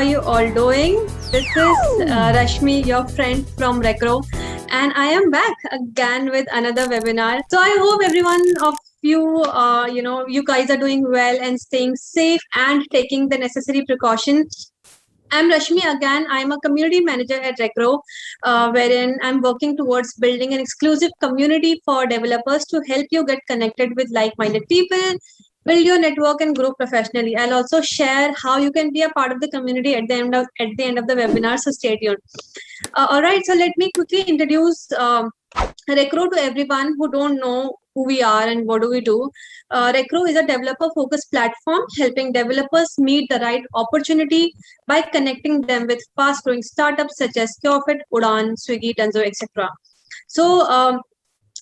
are you all doing? This is Rashmi, your friend from Recro, and I am back again with another webinar. So I hope everyone of you, you guys are doing well and staying safe and taking the necessary precautions. I'm Rashmi again. I'm a community manager at Recro, wherein I'm working towards building an exclusive community for developers to help you get connected with like-minded people, build your network, and grow professionally. I'll also share how you can be a part of the community at the end of the webinar. So stay tuned. All right. So let me quickly introduce Recro to everyone who don't know who we are and what do we do. Recro is a developer-focused platform helping developers meet the right opportunity by connecting them with fast-growing startups such as Curefit, Udaan, Swiggy, Dunzo, etc. So,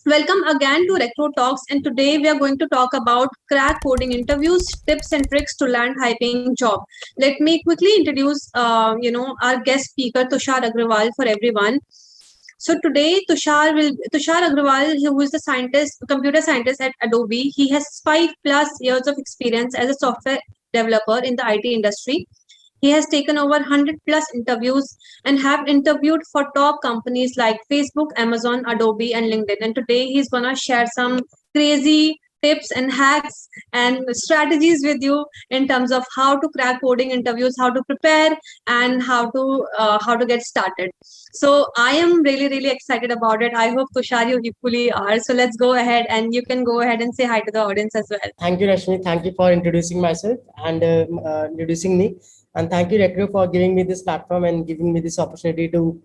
welcome again to Recro Talks, and today we are going to talk about crack coding interviews, tips and tricks to land high-paying job. Let me quickly introduce, our guest speaker Tushar Agrawal for everyone. So today, Tushar Agrawal, who is the computer scientist at Adobe, he has 5+ years of experience as a software developer in the IT industry. He has taken over 100+ interviews and have interviewed for top companies like Facebook, Amazon, Adobe, and LinkedIn. And today he's gonna share some crazy tips and hacks and strategies with you in terms of how to crack coding interviews, how to prepare, and how to get started. So I am really excited about it. I hope Tushar you equally are. So let's go ahead, and you can go ahead and say hi to the audience as well. Thank you, Rashmi. Thank you for introducing myself and introducing me. And thank you, Recro, for giving me this platform and giving me this opportunity to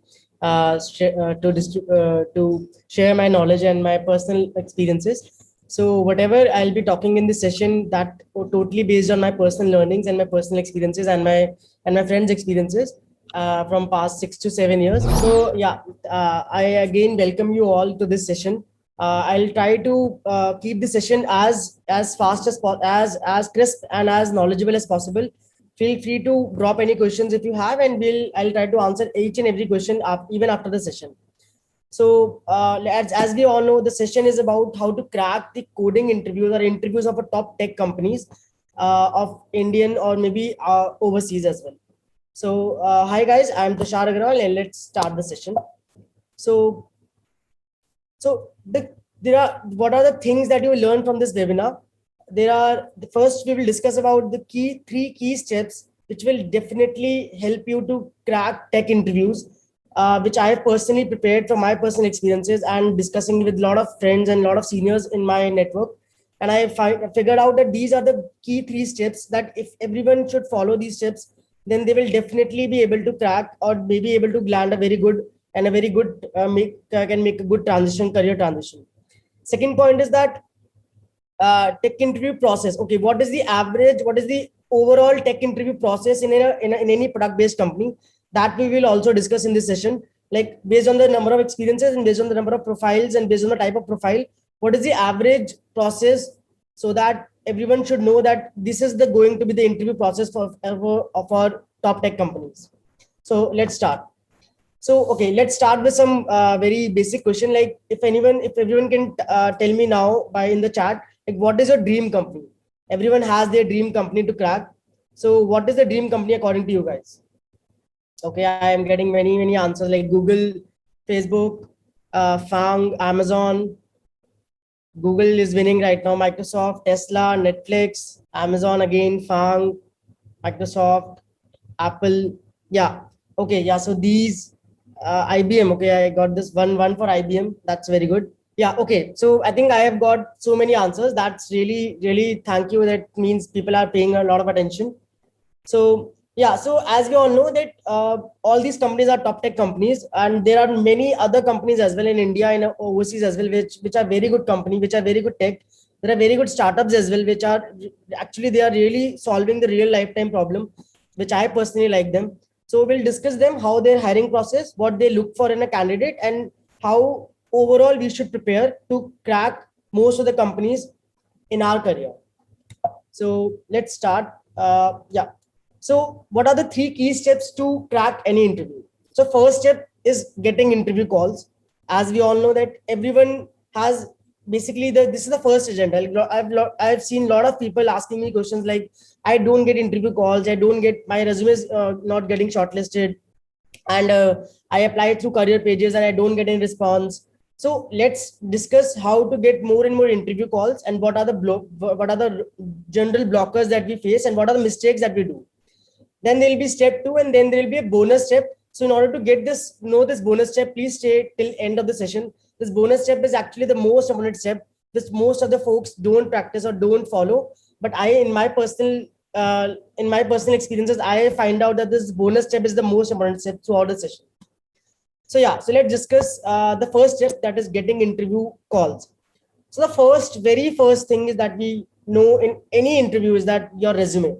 share my knowledge and my personal experiences. So whatever I'll be talking in this session, that totally based on my personal learnings and my personal experiences and my friends' experiences from past 6 to 7 years. So yeah, I again welcome you all to this session. I'll try to keep the session as fast as crisp and as knowledgeable as possible. Feel free to drop any questions if you have, and I'll try to answer each and every question even after the session. So as we all know, the session is about how to crack the coding interviews or interviews of a top tech companies of Indian or maybe overseas as well. So hi guys, I'm Tushar Agrawal, and let's start the session. So what are the things that you will learn from this webinar? First we will discuss about the three key steps which will definitely help you to crack tech interviews, which I have personally prepared from my personal experiences and discussing with a lot of friends and a lot of seniors in my network. And I figured out that these are the key 3 steps that if everyone should follow these steps, then they will definitely be able to crack or maybe able to land a very good and a very good can make a good career transition. Second point is that tech interview process. Okay, what is the overall tech interview process in any product based company? That we will also discuss in this session, like based on the number of experiences and based on the number of profiles and based on the type of profile, what is the average process, so that everyone should know that this is going to be the interview process of our top tech companies. So let's start. So, okay, let's start with some very basic question. Like if everyone can tell me now in the chat, like what is your dream company? Everyone has their dream company to crack. So what is the dream company according to you guys? Okay, I am getting many answers like Google, Facebook, FAANG, Amazon. Google is winning right now. Microsoft, Tesla, Netflix, Amazon again, FAANG, Microsoft, Apple. Yeah. Okay. Yeah. So these IBM. Okay, I got this one for IBM. That's very good. Yeah. Okay. So I think I have got so many answers. That's really thank you. That means people are paying a lot of attention. So yeah. So as we all know that all these companies are top tech companies, and there are many other companies as well in India and overseas as well, which are very good company, which are very good tech. There are very good startups as well, which are actually they are really solving the real lifetime problem, which I personally like them. So we'll discuss them, how their hiring process, what they look for in a candidate, and how overall we should prepare to crack most of the companies in our career. So let's start. Yeah. So what are the 3 key steps to crack any interview? So first step is getting interview calls. As we all know that everyone has basically this is the first agenda. I've seen a lot of people asking me questions like, I don't get interview calls, I don't get my resume is not getting shortlisted, and I apply through career pages and I don't get any response. So let's discuss how to get more and more interview calls, and what are the what are the general blockers that we face, and what are the mistakes that we do. Then there will be step 2, and then there will be a bonus step. So in order to get this bonus step, please stay till end of the session. This bonus step is actually the most important step. This most of the folks don't practice or don't follow. But in my personal experiences, I find out that this bonus step is the most important step throughout the session. So yeah, so let's discuss the first step, that is getting interview calls. So the very first thing is that we know in any interview is that your resume.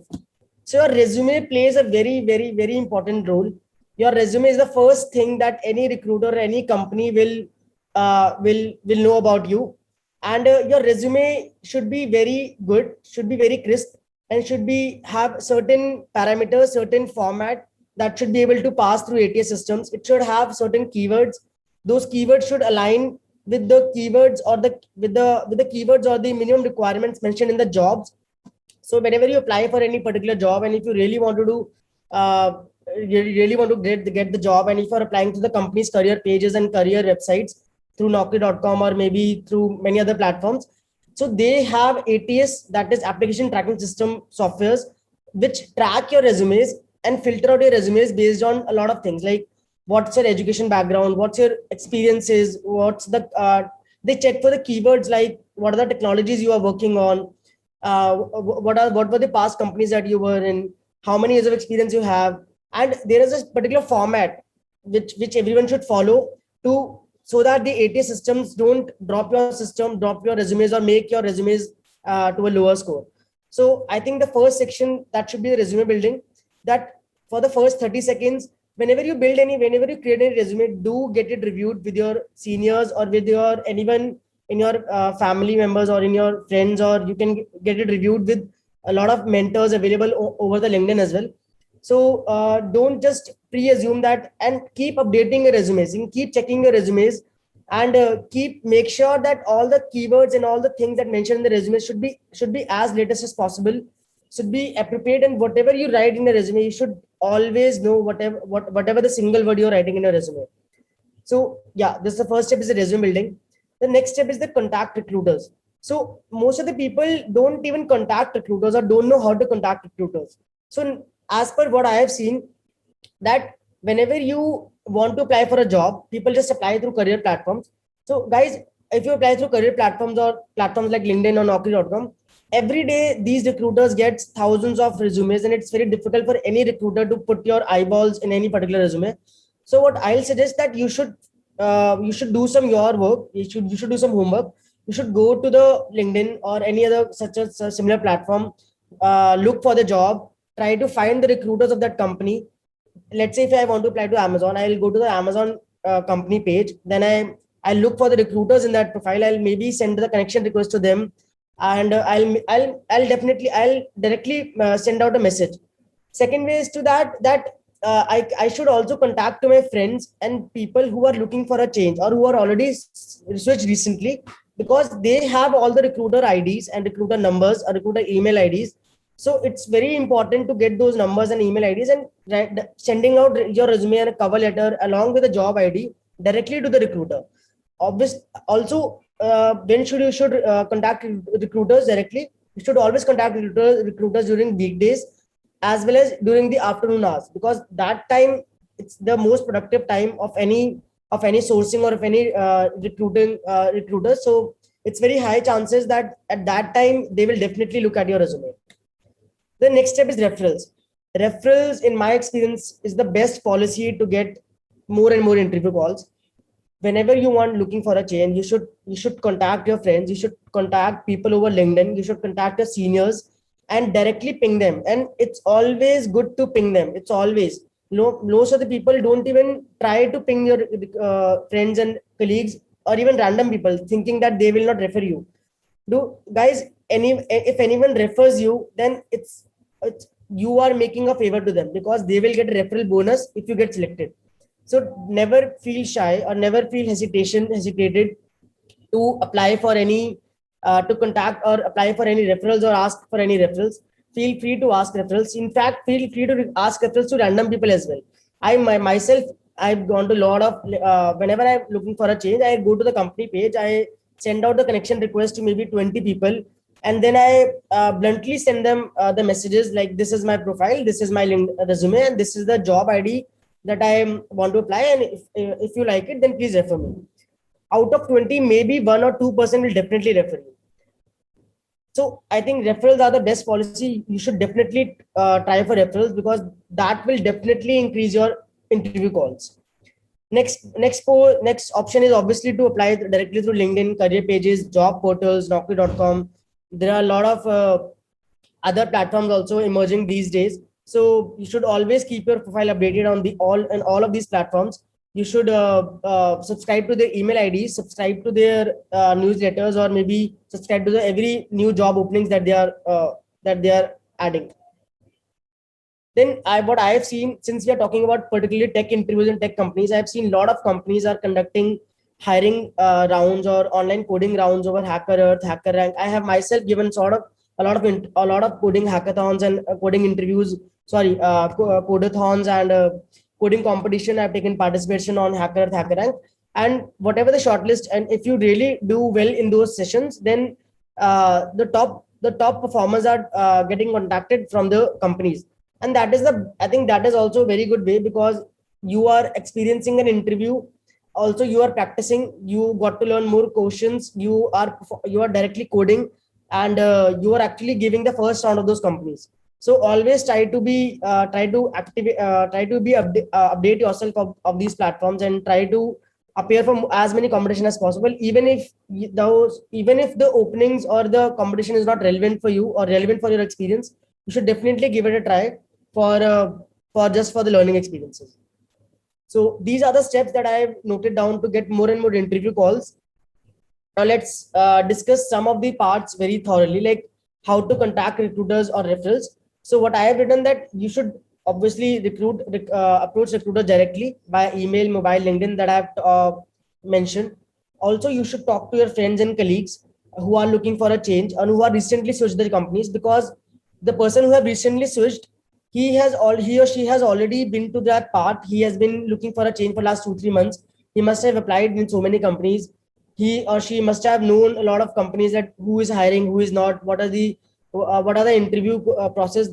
So your resume plays a very, very, very important role. Your resume is the first thing that any recruiter or any company will know about you. And your resume should be very good, should be very crisp, and should be have certain parameters, certain format that should be able to pass through ATS systems. It should have certain keywords. Those keywords should align with the keywords or the keywords or the minimum requirements mentioned in the jobs. So whenever you apply for any particular job, and if you really want to do you really want to get the job, and if you're applying to the company's career pages and career websites through Naukri.com or maybe through many other platforms, so they have ATS, that is application tracking system softwares, which track your resumes and filter out your resumes based on a lot of things like what's your education background, what's your experiences, what's the they check for the keywords like what are the technologies you are working on, what were the past companies that you were in, how many years of experience you have. And there is a particular format which everyone should follow, to so that the ATS systems don't drop your resumes or make your resumes to a lower score. So I think the first section, that should be the resume building, that for the first 30 seconds, whenever you create any resume, do get it reviewed with your seniors or with your anyone in your family members or in your friends, or you can get it reviewed with a lot of mentors available over the LinkedIn as well. So don't just pre-assume that, and keep updating your resumes and keep checking your resumes, and make sure that all the keywords and all the things that mentioned in the resume should be as latest as possible, should be appropriate, and whatever you write in the resume, you should always know whatever the single word you're writing in your resume. So yeah, this is the first step, is the resume building. The next step is the contact recruiters. So most of the people don't even contact recruiters or don't know how to contact recruiters. So as per what I have seen, that whenever you want to apply for a job, people just apply through career platforms. So guys, if you apply through career platforms or platforms like LinkedIn or Naukri.com, every day these recruiters get thousands of resumes, and it's very difficult for any recruiter to put your eyeballs in any particular resume. So what I'll suggest, that you should do some your work. You should do some homework. You should go to the LinkedIn or any other such a similar platform. Look for the job. Try to find the recruiters of that company. Let's say if I want to apply to Amazon, I'll go to the Amazon company page. Then I'll look for the recruiters in that profile. I'll maybe send the connection request to them, and I'll directly send out a message. Second way is to that I should also contact to my friends and people who are looking for a change or who are already switched recently, because they have all the recruiter IDs and recruiter numbers or recruiter email IDs. So it's very important to get those numbers and email IDs, and sending out your resume and a cover letter along with a job ID directly to the recruiter. Also, when you should contact recruiters directly, you should always contact recruiters during weekdays as well as during the afternoon hours, because that time it's the most productive time of any sourcing or of any recruiter. So it's very high chances that at that time they will definitely look at your resume. The next step is referrals. Referrals, in my experience, is the best policy to get more and more interview calls. Whenever you want looking for a change, you should contact your friends, you should contact people over LinkedIn, you should contact your seniors and directly ping them. And it's always good to ping them. It's always most of the people don't even try to ping your friends and colleagues or even random people, thinking that they will not refer you. Do guys, if anyone refers you, then it's you are making a favor to them, because they will get a referral bonus if you get selected. So never feel shy or never feel hesitated to apply for any to contact or apply for any referrals or ask for any referrals, feel free to ask referrals. In fact, feel free to ask referrals to random people as well. Myself, I've gone to a lot of whenever I'm looking for a change, I go to the company page, I send out the connection request to maybe 20 people, and then I bluntly send them the messages like, this is my profile, this is my resume, and this is the job ID that I want to apply, and if you like it, then please refer me. Out of 20, maybe 1 or 2% will definitely refer you. So I think referrals are the best policy. You should definitely try for referrals, because that will definitely increase your interview calls. Next option is obviously to apply directly through LinkedIn, career pages, job portals, Naukri.com. There are a lot of other platforms also emerging these days. So you should always keep your profile updated on all of these platforms. You should subscribe to their email IDs, subscribe to their newsletters, or maybe subscribe to every new job openings that they are adding. Then what I have seen, since we are talking about particularly tech interviews and tech companies, I have seen a lot of companies are conducting hiring rounds or online coding rounds over Hacker Earth, Hacker Rank. I have myself given sort of a lot of coding hackathons and coding interviews. Sorry, codathons and coding competition. I've taken participation on Hacker Earth, Hacker Rank, and whatever the shortlist. And if you really do well in those sessions, then the top performers are getting contacted from the companies. And that is I think that is also a very good way, because you are experiencing an interview, also you are practicing, you got to learn more questions, you are directly coding, and you are actually giving the first round of those companies. So always try to update yourself of these platforms, and try to appear for as many competition as possible, even if the openings or the competition is not relevant for you or relevant for your experience. You should definitely give it a try for the learning experiences. So these are the steps that I have noted down to get more and more interview calls. Now let's discuss some of the parts very thoroughly, like how to contact recruiters or referrals. So what I have written, that you should obviously approach recruiters directly by email, mobile, LinkedIn, that I have mentioned. Also, you should talk to your friends and colleagues who are looking for a change and who are recently switched their companies, because the person who have recently switched, he or she has already been to that part. He has been looking for a change for last 2-3 months. He must have applied in so many companies. He or she must have known a lot of companies, that who is hiring, who is not, what are the interview process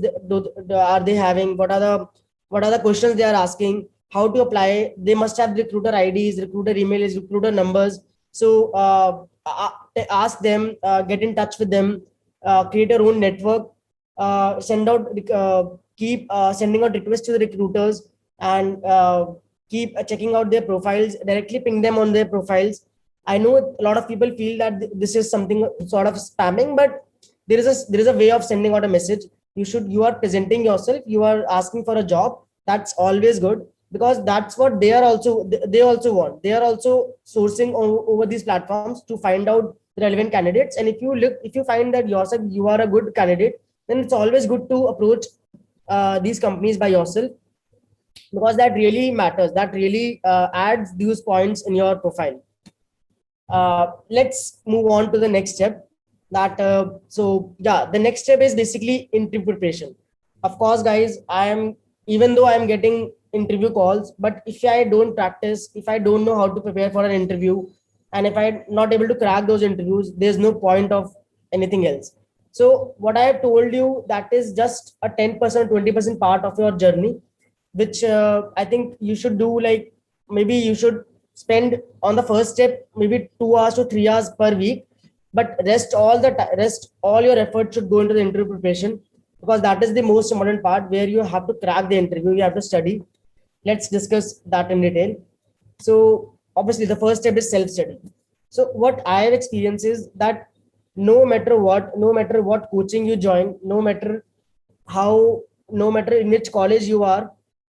are they having, what are the questions they are asking, how to apply. They must have recruiter IDs, recruiter emails, recruiter numbers. So ask them, get in touch with them, create your own network, send out keep sending out requests to the recruiters, and keep checking out their profiles, directly ping them on their profiles. I know a lot of people feel that this is something sort of spamming, but there is a way of sending out a message. You are presenting yourself, you are asking for a job. That's always good, because that's what they also want. They are also sourcing over these platforms to find out the relevant candidates. And if you find that yourself you are a good candidate, then it's always good to approach these companies by yourself, because that really matters. That really adds these points in your profile. Let's move on to the next step. The next step is basically interview preparation. Of course, guys, even though I'm getting interview calls, but if I don't practice, if I don't know how to prepare for an interview, and if I'm not able to crack those interviews, there's no point of anything else. So what I have told you, that is just a 10%, 20% part of your journey, which I think you should do. Like, maybe you should spend on the first step maybe 2 hours to 3 hours per week, but rest all your effort should go into the interview preparation, because that is the most important part, where you have to crack the interview, you have to study. Let's discuss that in detail. So obviously the first step is self-study. So what I have experienced is that no matter what coaching you join, no matter in which college you are,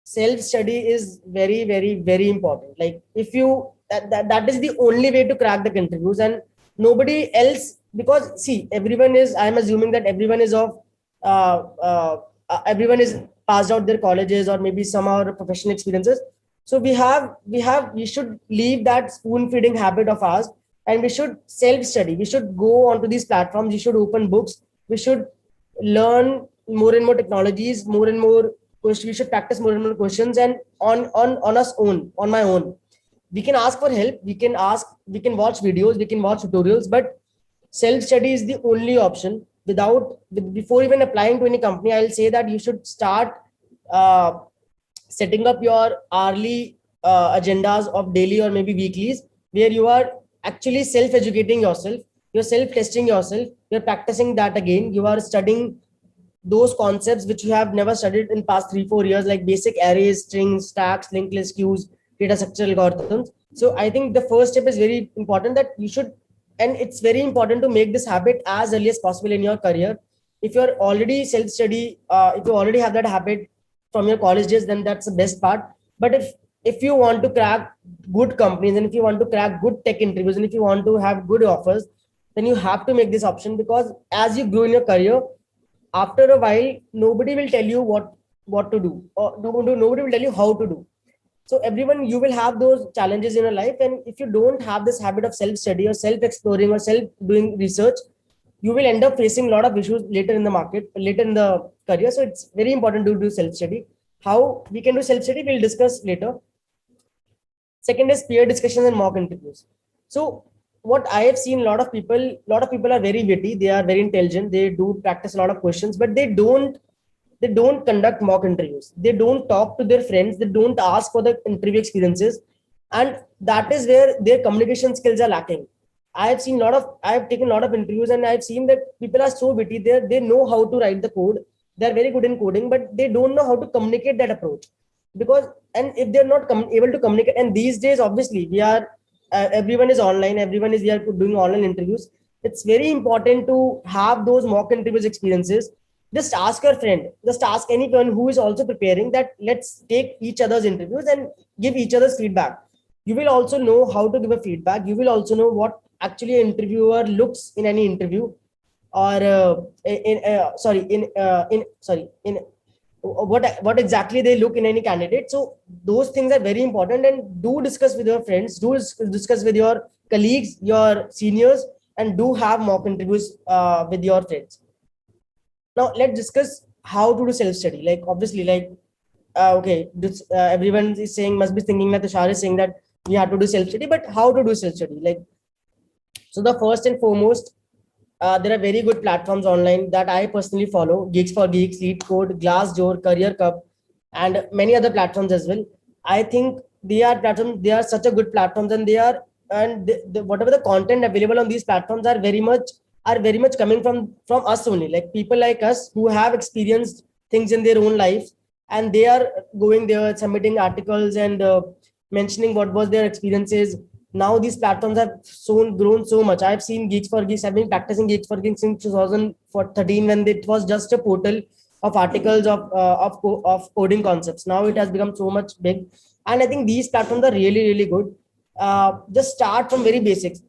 self study is very, very, very important. Like, if you that is the only way to crack the interviews, and nobody else. Because see, I'm assuming that everyone is passed out their colleges, or maybe some other professional experiences. So we should leave that spoon feeding habit of ours, and we should self-study. We should go onto these platforms. We should open books. We should learn more and more technologies, more and more questions. We should practice more and more questions, and on us own, on my own. We can ask for help. We can watch videos. We can watch tutorials, but self-study is the only option. Before even applying to any company, I'll say that you should start uh, setting up your hourly agendas of daily or maybe weeklies, where you are actually self-educating yourself, you're self-testing yourself, you're practicing that again, you are studying those concepts which you have never studied in past 3 4 years, like basic arrays, strings, stacks, linked list queues, data structure algorithms. So I think the first step is very important, that you should, and it's very important to make this habit as early as possible in your career. If you're already self-study, if you already have that habit from your college days, then that's the best part. But if you want to crack good companies, and if you want to crack good tech interviews, and if you want to have good offers, then you have to make this option, because as you grow in your career, after a while nobody will tell you what to do, or nobody will tell you how to do. So everyone, you will have those challenges in your life, and if you don't have this habit of self study or self exploring or self doing research, you will end up facing a lot of issues later in the market, later in the career. So it's very important to do self study. How we can do self study, we'll discuss later. Second is peer discussions and mock interviews. So what I have seen, a lot of people are very witty, they are very intelligent, they do practice a lot of questions, but they don't conduct mock interviews. They don't talk to their friends. They don't ask for the interview experiences, and that is where their communication skills are lacking. I have taken a lot of interviews, and I've seen that people are so witty. They know how to write the code. They're very good in coding, but they don't know how to communicate that approach. Because, and if they're not able to communicate, and these days, obviously, everyone is online. We are doing online interviews. It's very important to have those mock interviews experiences. Just ask your friend, just ask anyone who is also preparing, that let's take each other's interviews and give each other's feedback. You will also know how to give a feedback. You will also know what actually an interviewer looks in any interview, or in what exactly they look in any candidate. So those things are very important, and do discuss with your friends, discuss with your colleagues, your seniors, and do have mock interviews with your friends. Now let's discuss how to do self study. Like, obviously, like, okay, everyone is saying, must be thinking that Tushar is saying that we have to do self study, but how to do self study? Like, so the first and foremost, there are very good platforms online that I personally follow: Geeks for Geeks, Lead Code, Glassdoor, Career Cup, and many other platforms as well. I think they are platforms. They are such a good platforms, and they are, and whatever the content available on these platforms are very much coming from us only, like people like us who have experienced things in their own lives, and they are going there submitting articles and mentioning what was their experiences. Now these platforms have grown so much. I've seen Geeks for Geeks. I've been practicing Geeks for Geeks since 2013, when it was just a portal of articles of coding concepts. Now it has become so much big, and I think these platforms are really really good. Just start from very basics.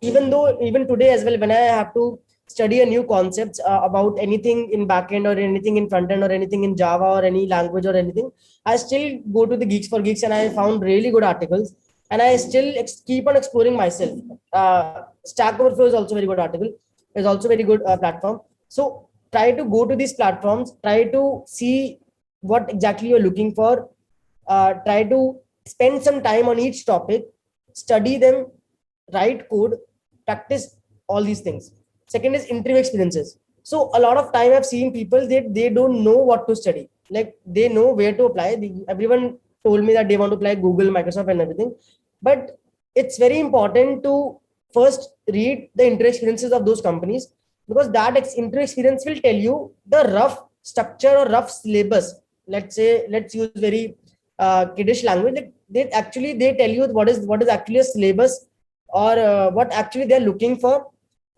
Even though even today as well, when I have to study a new concepts about anything in backend or anything in front end or anything in Java or any language or anything, I still go to the Geeks for Geeks, and I found really good articles, and I still keep on exploring myself. Stack Overflow is also very good article. Is also very good platform. So try to go to these platforms. Try to see what exactly you're looking for. Try to spend some time on each topic, study them, write code, practice all these things. Second is interview experiences. So a lot of time I've seen people, they don't know what to study. Like, they know where to apply. Everyone told me that they want to apply Google, Microsoft, and everything, but it's very important to first read the interview experiences of those companies, because that interview experience will tell you the rough structure or rough syllabus. Let's say, let's use very kiddish language. Like, they tell you what is actually a syllabus, or what actually they're looking for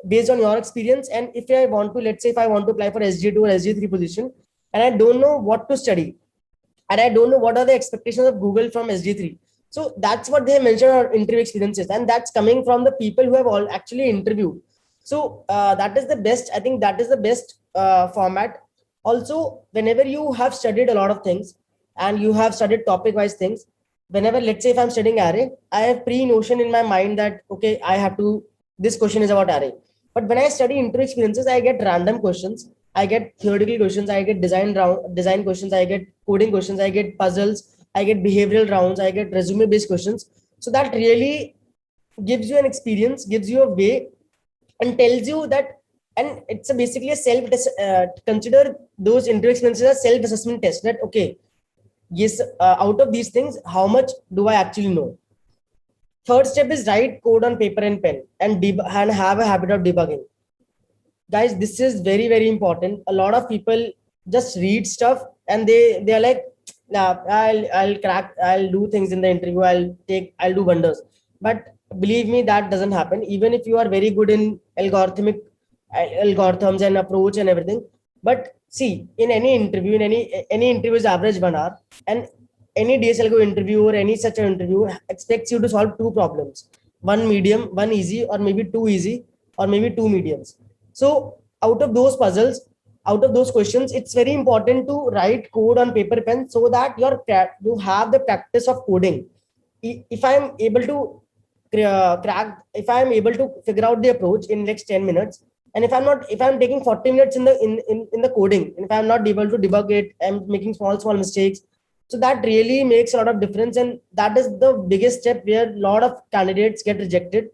based on your experience. And if I want to, let's say, if I want to apply for SG2 or SG3 position, and I don't know what to study, and I don't know what are the expectations of Google from SG3. So that's what they mentioned on interview experiences, and that's coming from the people who have all actually interviewed. So that is the best. I think that is the best format. Also, whenever you have studied a lot of things and you have studied topic wise things, whenever, let's say if I'm studying array, I have pre-notion in my mind that, okay, I have to, this question is about array. But when I study interview experiences, I get random questions, I get theoretical questions, I get design questions, I get coding questions, I get puzzles, I get behavioral rounds, I get resume based questions. So that really gives you an experience, gives you a way, and tells you that, and it's basically a self consider those interview experiences as self assessment test, that okay, yes, out of these things, how much do I actually know? Third step is write code on paper and pen, and and have a habit of debugging. Guys, this is very very important. A lot of people just read stuff and they're like, nah, I'll crack, I'll do things in the interview, I'll do wonders. But believe me, that doesn't happen. Even if you are very good in algorithms and approach and everything, but see, in any interview, in any interview is average 1 hour, and any DSLGO interview or any such an interview expects you to solve two problems, one medium, one easy, or maybe two easy, or maybe two mediums. So out of those puzzles, out of those questions, it's very important to write code on paper pen, so that you have the practice of coding. If I'm able to crack, if I'm able to figure out the approach in next 10 minutes, and if I'm taking 40 minutes in the coding, and if I'm not able to debug it, I'm making small mistakes. So that really makes a lot of difference, and that is the biggest step where a lot of candidates get rejected,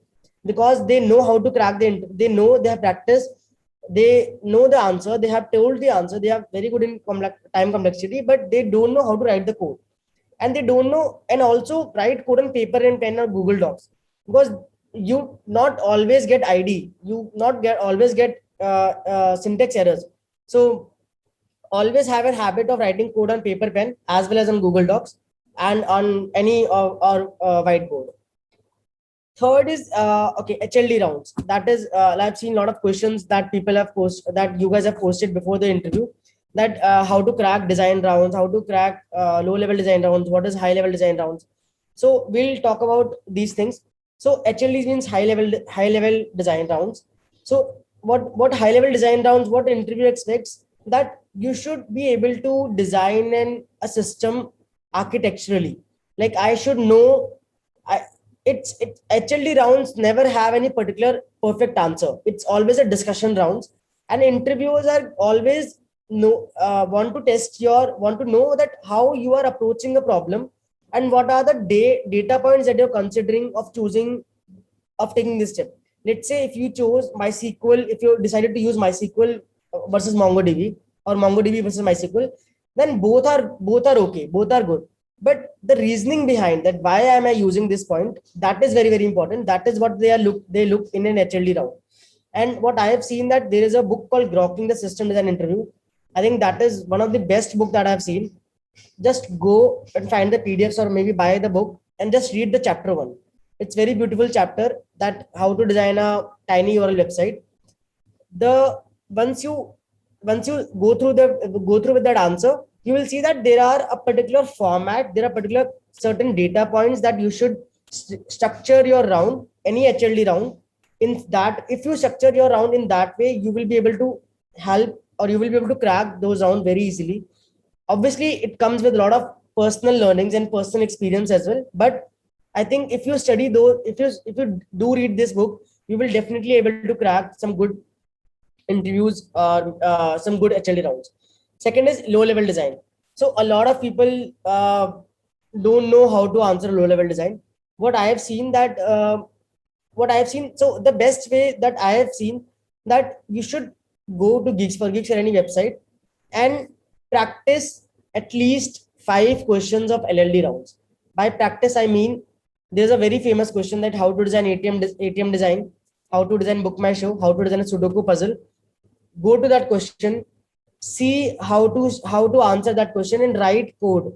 because they know how to crack they know, they have practiced, they know the answer, they have told the answer, they are very good in time complexity, but they don't know how to write the code, and they don't know, and also write code on paper and pen or Google Docs, because you not always get ID, you not get always get syntax errors. So always have a habit of writing code on paper pen as well as on Google Docs and on any or whiteboard. Third is okay, HLD rounds. That is, I've seen a lot of questions that people have posted, that you guys have posted before the interview, that how to crack design rounds, how to crack low level design rounds, what is high level design rounds. So we'll talk about these things. So HLD means high level design rounds. So what high level design rounds, what interview expects, that you should be able to design a system architecturally. Like I should know, I, it HLD rounds never have any particular perfect answer. It's always a discussion rounds, and interviewers are always want to know that how you are approaching a problem, and what are the data points that you're considering of choosing, of taking this step. Let's say if you chose MySQL, if you decided to use MySQL versus MongoDB, or MongoDB versus MySQL, then both are okay, both are good. But the reasoning behind that, why am I using this point, that is very very important. That is what they look in an HLD round. And what I have seen, that there is a book called Grokking the System Design Interview. I think that is one of the best book that I've seen. Just go and find the PDFs, or maybe buy the book and just read the chapter 1. It's very beautiful chapter, that how to design a tiny URL website. The once you go through with that answer, you will see that there are a particular format, there are particular certain data points that you should structure your round, any HLD round. In that, if you structure your round in that way, you will be able to help, or you will be able to crack those rounds very easily. Obviously it comes with a lot of personal learnings and personal experience as well, but I think if you study those, if you do read this book, you will definitely able to crack some good interviews, or some good HLD rounds. Second is low level design. So a lot of people don't know how to answer low level design. What I have seen that what I have seen, so the best way that I have seen, that you should go to Geeks for Geeks or any website and practice at least 5 questions of LLD rounds. By practice, I mean, there's a very famous question, that how to design ATM design, how to design Book My Show, how to design a Sudoku puzzle. Go to that question, see how to answer that question, and write code,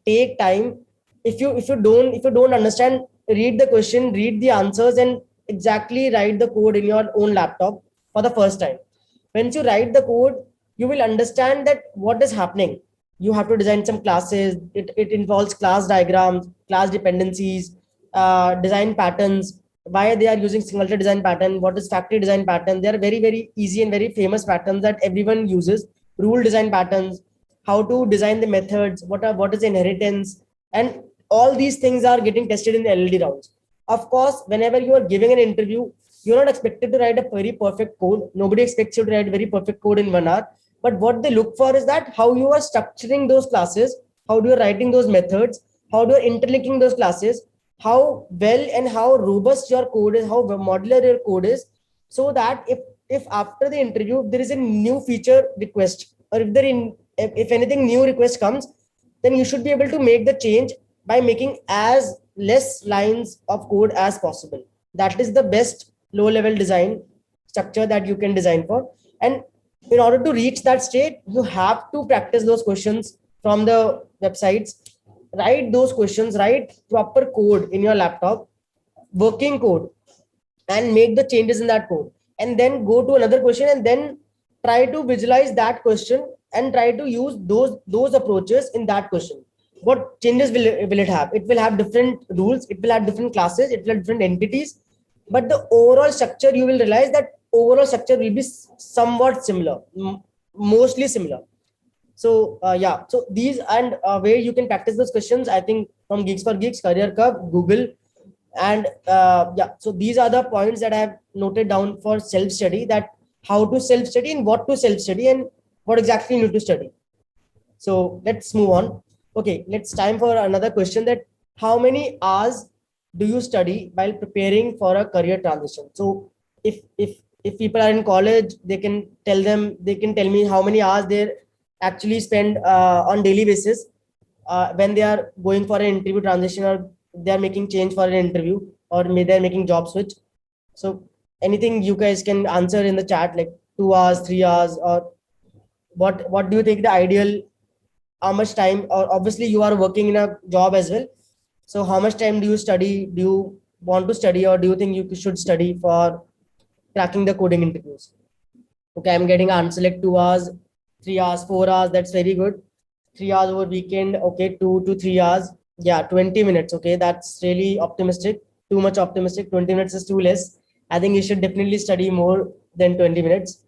take time. If you don't understand, read the question, read the answers, and exactly write the code in your own laptop for the first time. Once you write the code, you will understand that what is happening. You have to design some classes, it involves class diagrams, class dependencies, design patterns, why they are using singleton design pattern, what is factory design pattern. They are very very easy and very famous patterns that everyone uses. Rule design patterns, how to design the methods, what is inheritance, and all these things are getting tested in the LLD rounds. Of course, whenever you are giving an interview, you're not expected to write a very perfect code. Nobody expects you to write very perfect code in 1 hour. But what they look for is that how you are structuring those classes, how do you writing those methods, how do you interlinking those classes, how well and how robust your code is, how modular your code is, so that if after the interview there is a new feature request, or if anything new request comes, then you should be able to make the change by making as less lines of code as possible. That is the best low level design structure that you can design for. And in order to reach that state, you have to practice those questions from the websites. Write those questions, write proper code in your laptop, working code, and make the changes in that code, and then go to another question, and then try to visualize that question and try to use those approaches in that question. What changes will it have? It will have different rules, it will have different classes, it will have different entities, but the overall structure, you will realize that overall structure will be somewhat similar, mostly similar. So yeah, so these and where you can practice those questions, I think from Geeks for Geeks, Career Cup, Google, and yeah, so these are the points that I have noted down for self study, that how to self study and what to self study and what exactly you need to study. So let's move on. Okay, let's time for another question, that how many hours do you study while preparing for a career transition? So if people are in college, they can tell me how many hours they actually spend on daily basis when they are going for an interview transition, or they are making change for an interview, or maybe they're making job switch. So anything you guys can answer in the chat, like 2 hours, 3 hours, or what do you think the ideal, how much time, or obviously you are working in a job as well, so how much time do you study, do you want to study, or do you think you should study for cracking the coding interviews? Okay, I'm getting answer like 2 hours, 3 hours, 4 hours, that's very good. 3 hours over weekend, okay, 2 to 3 hours, yeah, 20 minutes, okay, that's really optimistic, too much optimistic. 20 minutes is too less. I think you should definitely study more than 20 minutes.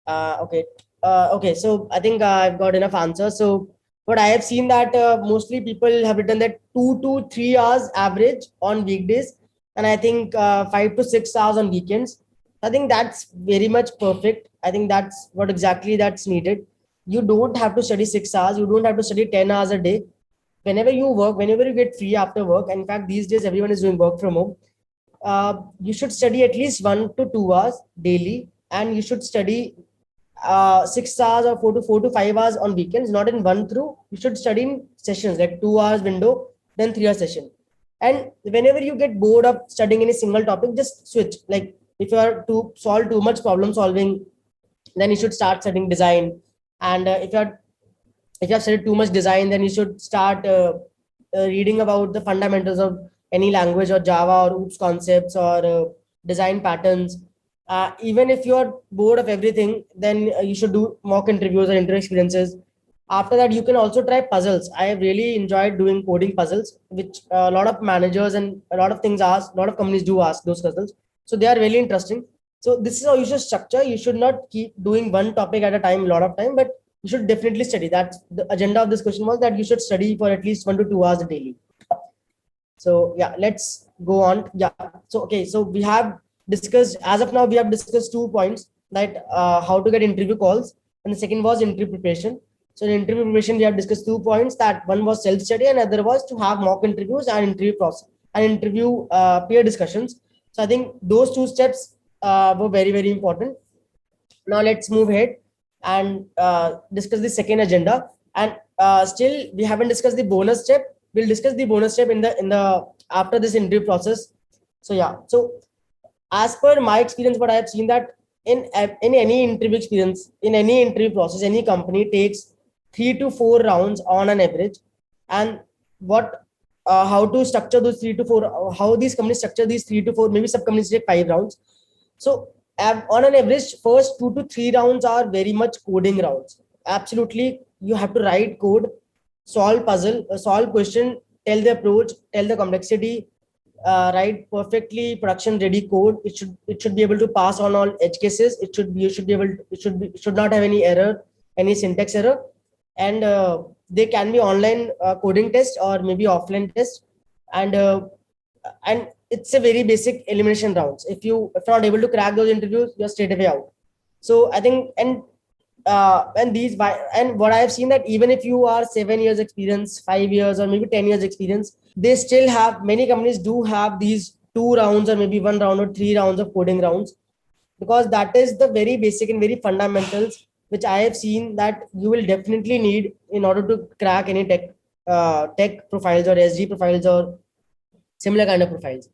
Okay. Okay. So I think I've got enough answers. So what I have seen that mostly people have written that 2 to 3 hours average on weekdays, and I think 5 to 6 hours on weekends. I think that's very much perfect. I think that's what exactly that's needed. You don't have to study 6 hours. You don't have to study 10 hours a day. Whenever you work, whenever you get free after work. In fact, these days everyone is doing work from home. You should study at least 1 to 2 hours daily, and you should study 6 hours or 4 to 5 hours on weekends, not in one through. You should study in sessions, like 2 hours window, then 3 hour session. And whenever you get bored of studying any single topic, just switch. Like if you are to solve too much problem solving, then you should start studying design. And if you have studied too much design, then you should start reading about the fundamentals of any language, or Java, or OOPS concepts, or design patterns. Even if you are bored of everything, then you should do mock interviews or interview experiences. After that, you can also try puzzles. I have really enjoyed doing coding puzzles, which a lot of managers and a lot of things ask, a lot of companies do ask those puzzles. So they are really interesting. So this is how you should structure. You should not keep doing one topic at a time, a lot of time, but you should definitely study. That's the agenda of this question, was that you should study for at least 1 to 2 hours daily. So yeah, let's go on. Yeah. So okay. So we have discussed, as of now, we have discussed 2 points, that how to get interview calls, and the second was interview preparation. So in interview preparation, we have discussed 2 points. That one was self study, and other was to have mock interviews and interview process and interview peer discussions. So I think those 2 steps were very important. Now let's move ahead and discuss the second agenda. And still we haven't discussed the bonus step. We'll discuss the bonus step in the after this interview process. So yeah, so as per my experience, what I have seen, that in any interview experience, in any interview process, any company takes 3 to 4 rounds on an average. And what how to structure those 3 to 4, how these companies structure these 3 to 4, maybe some companies take 5 rounds. So on an average, first 2 to 3 rounds are very much coding rounds. Absolutely, you have to write code, solve puzzle, solve question, tell the approach, tell the complexity, write perfectly production ready code. It should be able to pass on all edge cases. You should be able to, it should not have any error, any syntax error. And they can be online coding test or maybe offline test, and it's a very basic elimination rounds. If you're not able to crack those interviews, you're straight away out. So I think, and what I have seen, that even if you are 7 years experience, 5 years, or maybe 10 years experience, they still have, many companies do have these 2 rounds or maybe 1 round or 3 rounds of coding rounds, because that is the very basic and very fundamentals which I have seen that you will definitely need in order to crack any tech profiles or SG profiles or similar kind of profiles.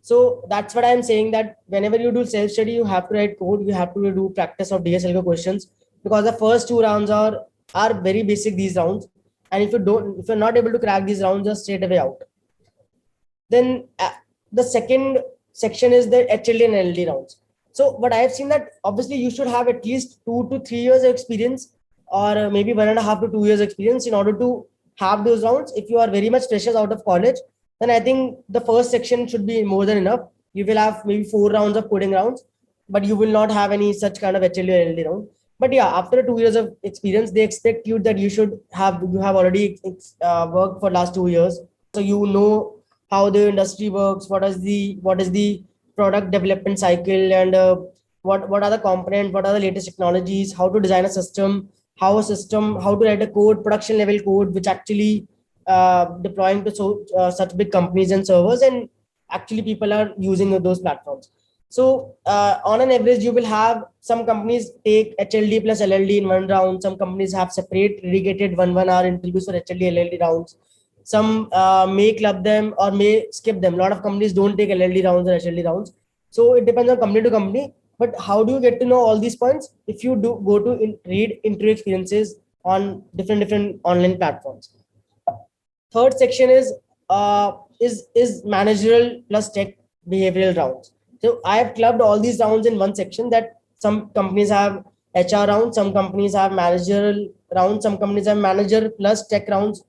So that's what I'm saying, that whenever you do self study, you have to write code, you have to do practice of DSLGO questions, because the first 2 rounds are very basic, these rounds. And if you're not able to crack these rounds, just straight away out. Then the second section is the HLD and LD rounds. So what I have seen, that obviously you should have at least 2 to 3 years of experience, or maybe 1.5 to 2 years experience in order to have those rounds. If you are very much freshers out of college, then I think the first section should be more than enough. You will have maybe 4 rounds of coding rounds, but you will not have any such kind of HLD or LD round. But yeah, after 2 years of experience, they expect you that you have already worked for last 2 years, so you know how the industry works, what is the product development cycle, and what are the components, what are the latest technologies, how to design a system, how to write a code, production level code, which actually deploying to such big companies and servers, and actually people are using those platforms. So on an average, you will have some companies take HLD plus LLD in 1 round. Some companies have separate dedicated 1 hour interviews for HLD LLD rounds. Some may club them or may skip them. A lot of companies don't take LLD rounds or HLD rounds. So it depends on company to company. But how do you get to know all these points? If you do go to read interview experiences on different online platforms. Third section is managerial plus tech behavioral rounds. So I have clubbed all these rounds in one section, that some companies have HR rounds, some companies have managerial rounds, some companies have manager plus tech rounds,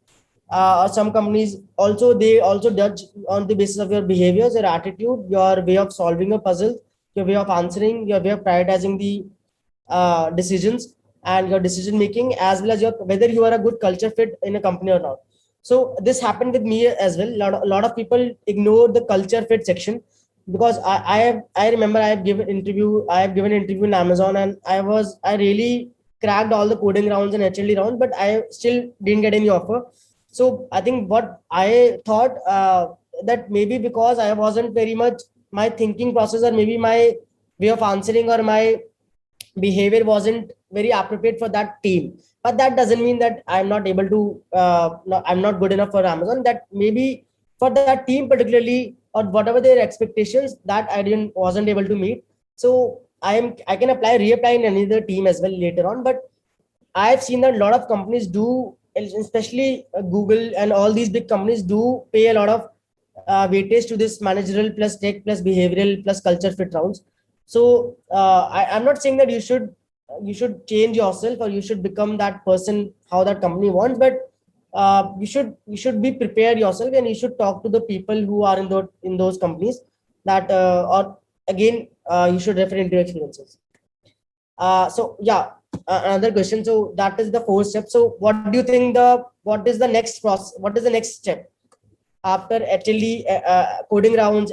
or some companies also, they also judge on the basis of your behaviors, your attitude, your way of solving a puzzle, your way of answering, your way of prioritizing the decisions, and your decision making, as well as your whether you are a good culture fit in a company or not. So this happened with me as well. A lot of people ignore the culture fit section, because I remember I have given interview in Amazon, and I really cracked all the coding rounds and HLD rounds, but I still didn't get any offer. So I think what I thought, that maybe because I wasn't very much, my thinking process or maybe my way of answering or my behavior wasn't very appropriate for that team. But that doesn't mean that I'm not able to I'm not good enough for Amazon. That maybe for that team particularly, or whatever their expectations, that I didn't wasn't able to meet. So I can reapply in another team as well later on. But I've seen that a lot of companies do, especially Google and all these big companies, do pay a lot of weightage to this managerial plus tech plus behavioral plus culture fit rounds. So I'm not saying that you should change yourself or you should become that person how that company wants, but you should be prepared yourself, and you should talk to the people who are in those companies, that or again you should refer into experiences. So yeah, another question. So that is the fourth step. So what do you think what is the next process? What is the next step after HLD coding rounds,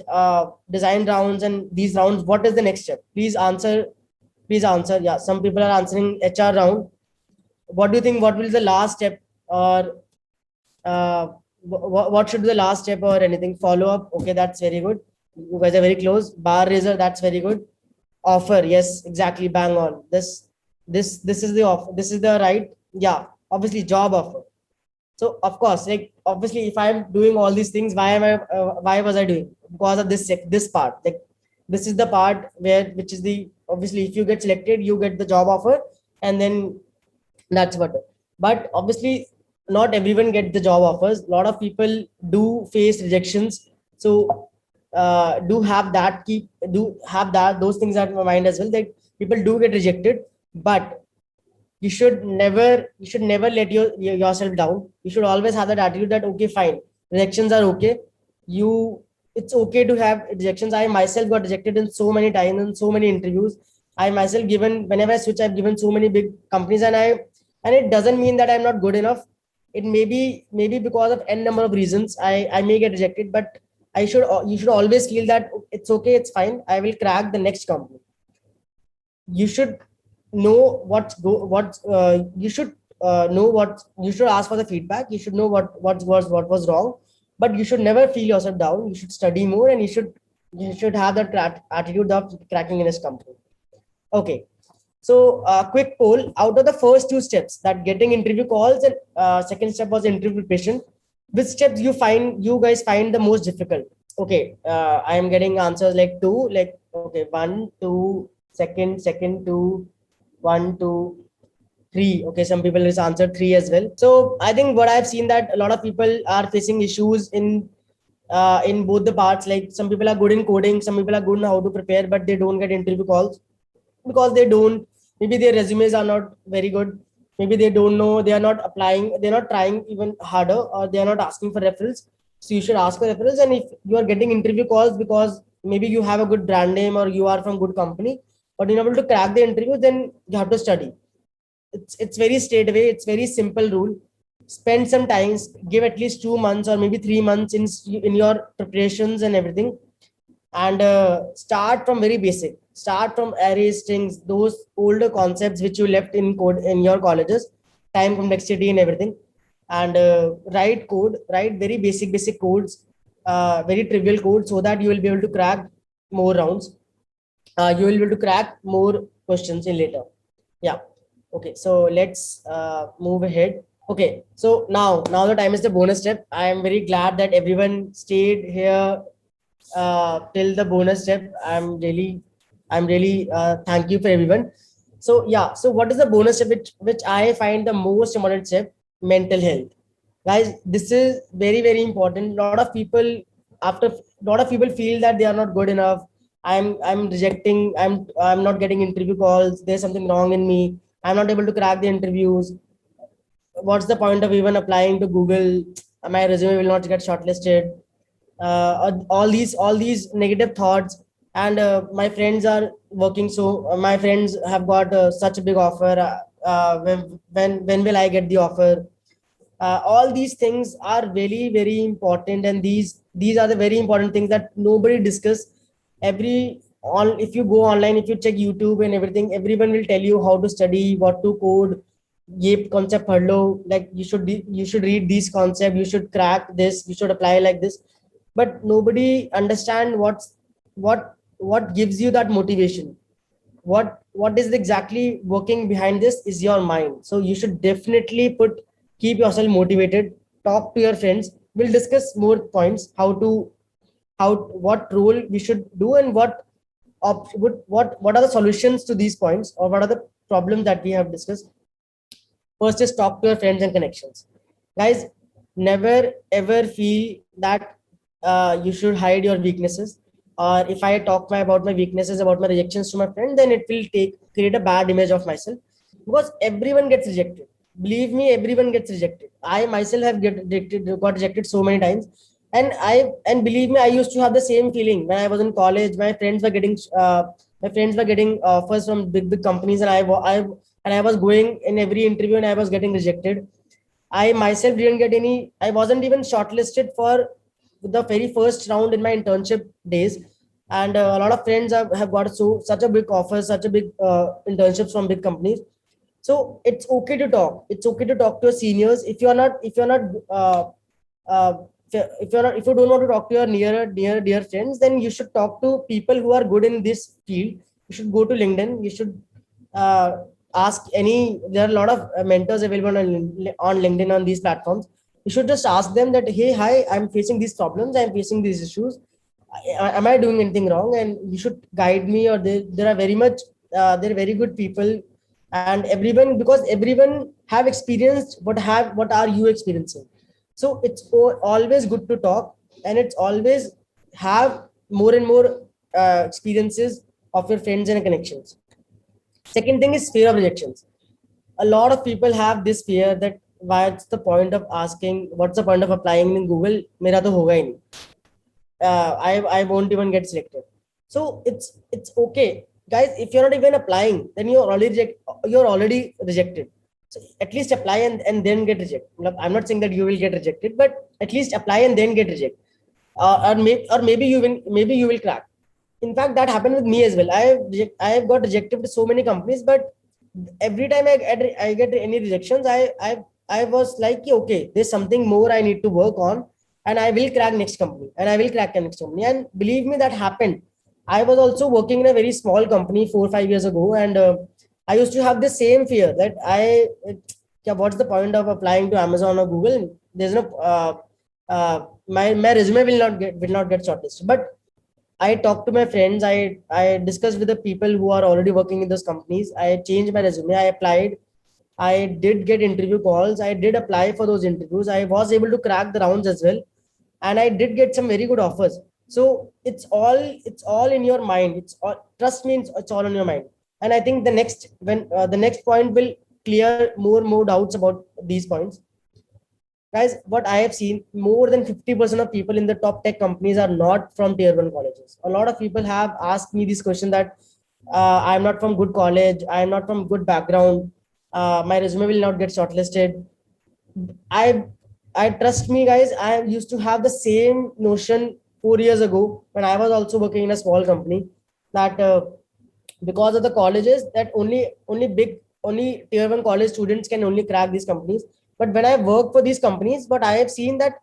design rounds, and these rounds? What is the next step? Please answer. Please answer. Yeah, some people are answering HR round. What do you think? What will be the last step, or what should be the last step, or anything? Follow up. Okay, that's very good. You guys are very close. Bar raiser. That's very good. Offer. Yes, exactly. Bang on. This is the offer. This is the right. Yeah, obviously job offer. So of course, like obviously, if I'm doing all these things, why was I doing? Because of this part. Like this is the part which is the, obviously, if you get selected, you get the job offer, and then that's what. But obviously, not everyone get the job offers. A lot of people do face rejections. So do have that those things at my mind as well. That people do get rejected, but you should never let yourself down. You should always have that attitude that okay, fine, rejections are okay. You It's okay to have rejections. I myself got rejected in so many times in so many interviews. I myself given, whenever I switch, I've given so many big companies, and it doesn't mean that I'm not good enough. it maybe because of n number of reasons I may get rejected, but you should always feel that it's okay, it's fine, I will crack the next company. You should know you should know what you should ask for the feedback. You should know what was wrong, but you should never feel yourself down. You should study more, and you should have that attitude of cracking in this company. Okay. So, quick poll: out of the first two steps, that getting interview calls and second step was interview preparation, which steps you guys find the most difficult? Okay, I am getting answers like two, like okay, one, two, second, two, one, two, three. Okay, some people has answered three as well. So I think what I've seen that a lot of people are facing issues in both the parts. Like some people are good in coding, some people are good in how to prepare, but they don't get interview calls because they don't. Maybe their resumes are not very good. Maybe they don't know. They are not applying. They're not trying even harder, or they are not asking for referrals. So you should ask for referrals. And if you are getting interview calls because maybe you have a good brand name or you are from good company, but you're not able to crack the interview, then you have to study. It's very straight away. It's very simple rule. Spend some time, give at least 2 months or maybe 3 months in your preparations and everything, and start from very basic. Start from arrays, strings, those older concepts which you left in code in your colleges, time complexity and everything, and write very basic codes, very trivial code, so that you will be able to crack more rounds. You will be able to crack more questions in later. Yeah. Okay, so let's move ahead. Okay, so now the time is the bonus step. I am very glad that everyone stayed here till the bonus step. I'm really thank you for everyone. So yeah, so what is the bonus step which I find the most important step? Mental health. Guys, this is very important. A lot of people after a lot of people feel that they are not good enough. I'm rejecting, I'm not getting interview calls, there's something wrong in me, I'm not able to crack the interviews. What's the point of even applying to Google? My resume will not get shortlisted. All these negative thoughts. And my friends are working, so my friends have got such a big offer. When will I get the offer? All these things are very important, and these are the very important things that nobody discuss. If you go online, if you check YouTube and everything, everyone will tell you how to study, what to code, ये concept पढ़ लो, like you should read these concept, you should crack this, you should apply like this. But nobody understand what gives you that motivation. What is exactly working behind this is your mind. So you should definitely keep yourself motivated. Talk to your friends. We'll discuss more points, what role we should do, and what are the solutions to these points, or what are the problems that we have discussed. First is talk to your friends and connections. Guys, never ever feel that you should hide your weaknesses. Or if I talk about my weaknesses, about my rejections to my friend, then it will create a bad image of myself, because everyone gets rejected. Believe me, everyone gets rejected. I myself have got rejected so many times. And believe me, I used to have the same feeling when I was in college. My friends were getting offers from big companies, and I was going in every interview and I was getting rejected. I myself didn't get any. I wasn't even shortlisted for the very first round in my internship days. And a lot of friends have got such a big offer, such a big internships from big companies. So it's okay to talk. It's okay to talk to your seniors. If you don't want to talk to your near dear friends, then you should talk to people who are good in this field. You should go to LinkedIn. You should uh, ask any. There are a lot of mentors available on LinkedIn, on these platforms. You should just ask them that, hey, hi, I'm facing these problems, I'm facing these issues. Am I doing anything wrong? And you should guide me. Or there are they're very good people, and because everyone have experienced what are you experiencing. So it's always good to talk, and it's always have more and more experiences of your friends and connections. Second thing is fear of rejections. A lot of people have this fear that what's the point of asking, what's the point of applying in Google, mera to hoga hi nahi. I won't even get selected. So it's okay, guys. If you're not even applying, then you're already rejected. So at least apply and then get rejected. I'm not saying that you will get rejected, but at least apply and then get rejected. Or maybe you will crack. In fact, that happened with me as well. I have got rejected to so many companies, but every time I get any rejections, I was like, okay, there's something more I need to work on, and I will crack next company, and I will crack the next company. And believe me, that happened. I was also working in a very small company 4 or 5 years ago, and I used to have the same fear that yeah, what's the point of applying to Amazon or Google? There's no my resume will not get shortlisted. But I talked to my friends. I discussed with the people who are already working in those companies. I changed my resume. I applied. I did get interview calls. I did apply for those interviews. I was able to crack the rounds as well, and I did get some very good offers. So it's all in your mind. It's all, trust me, it's all in your mind. And I think the next point will clear more doubts about these points. Guys, what I have seen, more than 50% of people in the top tech companies are not from tier 1 colleges. A lot of people have asked me this question that I'm not from good college, I'm not from good background, my resume will not get shortlisted. I I trust me, guys. I used to have the same notion 4 years ago when I was also working in a small company, that because of the colleges, that only tier 1 college students can only crack these companies. But when I work for these companies, but I have seen that,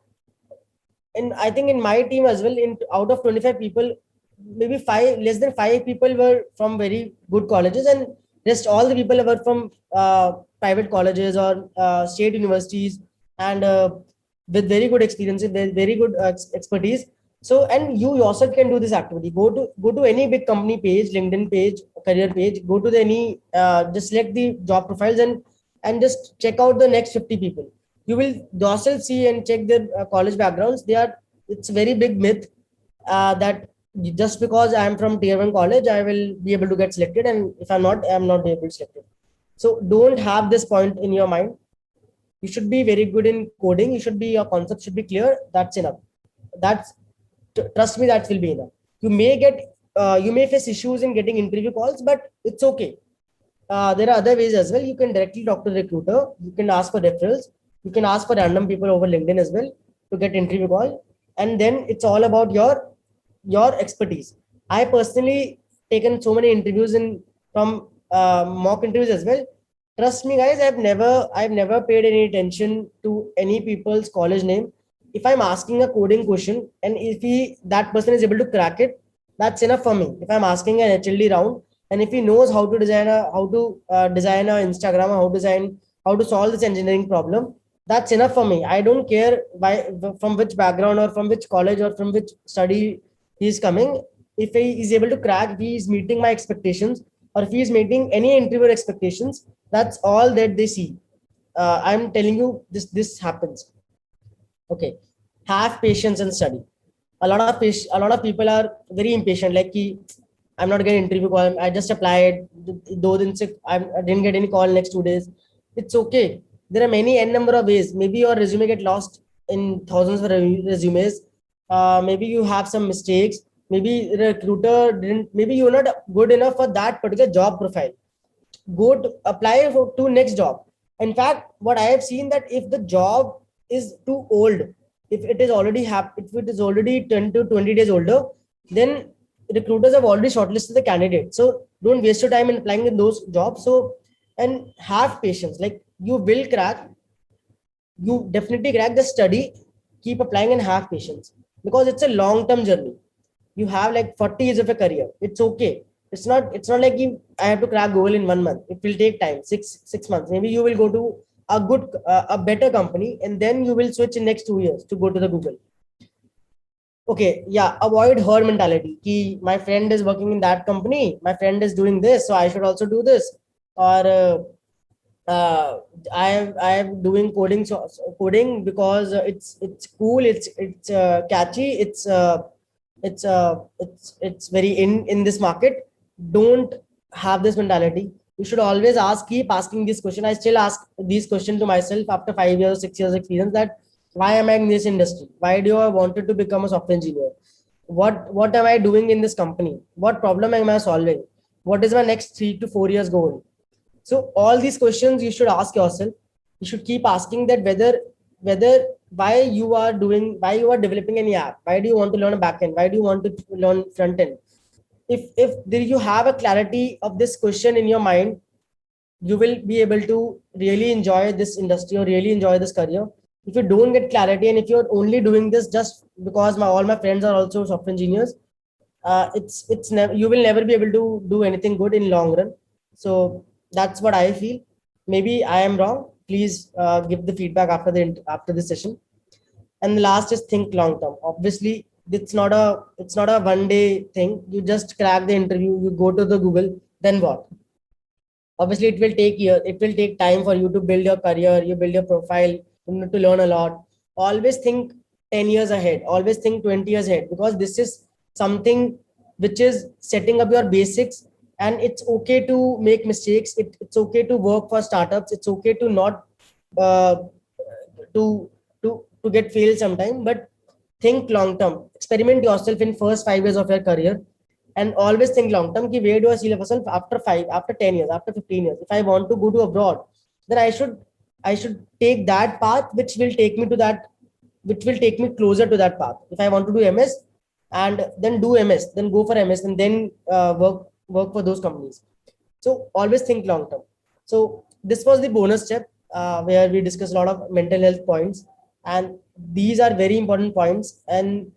and I think in my team as well, in out of 25 people, maybe less than five people were from very good colleges, and rest all the people were from private colleges or state universities, and with very good experience, with very good expertise. So, and you yourself can do this activity. Go to any big company page, LinkedIn page, career page. Go to the any just select the job profiles, and just check out the next 50 people. You will yourself see and check their college backgrounds. It's a very big myth that just because I'm from tier 1 college, I will be able to get selected, and if I'm not able to selected. So don't have this point in your mind. You should be very good in coding. Your concept should be clear. That's enough. That's Trust me, that will be enough. You may face issues in getting interview calls, but it's okay. There are other ways as well. You can directly talk to the recruiter. You can ask for referrals. You can ask for random people over LinkedIn as well to get interview call. And then it's all about your expertise. I personally taken so many interviews in from mock interviews as well. Trust me, guys, I've never paid any attention to any people's college name. If I'm asking a coding question and if that person is able to crack it, that's enough for me. If I'm asking an HLD round, and if he knows how to design a Instagram, how to solve this engineering problem, that's enough for me. I don't care from which background or from which college or from which study he is coming. If he is able to crack, if he is meeting my expectations, or if he is meeting any interviewer expectations, that's all that they see. I'm telling you, this happens. Okay, have patience and study. A lot of people are very impatient, like I'm not getting interview call, I just applied, though I didn't get any call next 2 days. It's okay. There are many n number of ways. Maybe your resume get lost in thousands of resumes. Maybe you have some mistakes. Maybe the recruiter didn't, maybe you're not good enough for that particular job profile. Go to apply to next job. In fact, what I have seen, that if the job is too old, if it is already 10 to 20 days older, then recruiters have already shortlisted the candidate. So don't waste your time in applying in those jobs. So, and have patience. Like, you definitely crack the study. Keep applying and have patience, because it's a long term journey. You have like 40 years of a career. It's okay. It's not like I have to crack Google in 1 month. It will take time, six months. Maybe you will go to a better company, and then you will switch in next 2 years to go to the Google. Okay, yeah, avoid herd mentality. My friend is working in that company, my friend is doing this, so I should also do this. Or I am doing coding because it's cool, it's catchy, it's very in this market. Don't have this mentality. You should always keep asking this question. I still ask these questions to myself after 5 years, 6 years experience, that why am I in this industry? Why do I wanted to become a software engineer? What am I doing in this company? What problem am I solving? What is my next 3 to 4 years goal? So all these questions you should ask yourself. You should keep asking that whether why you are developing any app, why do you want to learn a backend, why do you want to learn front end. If there you have a clarity of this question in your mind, you will be able to really enjoy this industry or really enjoy this career. If you don't get clarity and if you're only doing this just because all my friends are also software engineers, it's never, you will never be able to do anything good in long run. So that's what I feel. Maybe I am wrong. Please give the feedback after the session. And the last is think long term. Obviously, it's not a one day thing. You just crack the interview, you go to the Google, then what? Obviously, it will take years. It will take time for you to build your career, you build your profile, you need to learn a lot. Always think 10 years ahead, always think 20 years ahead, because this is something which is setting up your basics. And it's okay to make mistakes. It's okay to work for startups. It's okay to not uh, to to get failed sometime, but think long term. Experiment yourself in first 5 years of your career, and always think long term. Ki where do I see myself after 5, after 10 years, after 15 years? If I want to go to abroad, then I should take that path which will take me to that, which will take me closer to that path. If I want to do MS, and then do MS, then go for MS, and then work for those companies. So always think long term. So this was the bonus step where we discussed a lot of mental health points, and these are very important points. And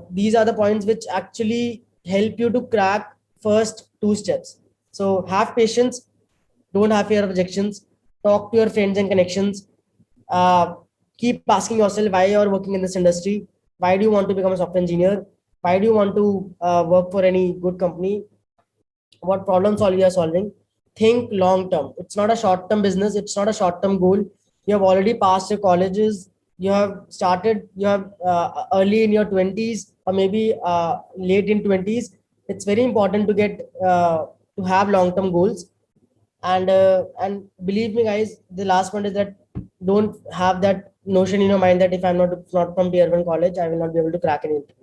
these are the points which actually help you to crack first two steps. So have patience, don't have fear of rejections, talk to your friends and connections, uh, keep asking yourself why you're working in this industry, why do you want to become a software engineer, why do you want to work for any good company, what problem solve you are solving. Think long term. It's not a short term business, it's not a short term goal. You have already passed your colleges, you have started, you have early in your 20s, or maybe late in 20s. It's very important to get to have long term goals. And believe me guys, the last one is that don't have that notion in your mind that if I'm not from tier 1 college, I will not be able to crack any interview.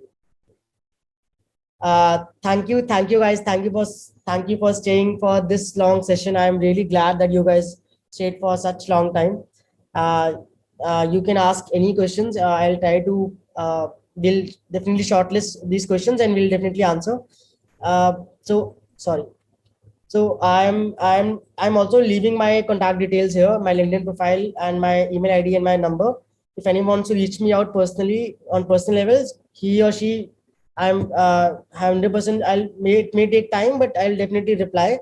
Thank you guys, thank you for staying for this long session. I'm really glad that you guys stayed for such long time. uh, you can ask any questions. I'll try to we'll definitely shortlist these questions and we'll definitely answer. So sorry. So I'm also leaving my contact details here, my LinkedIn profile and my email ID and my number. If anyone wants to reach me out personally on personal levels, he or she, I'm 100%. It may take time, but I'll definitely reply.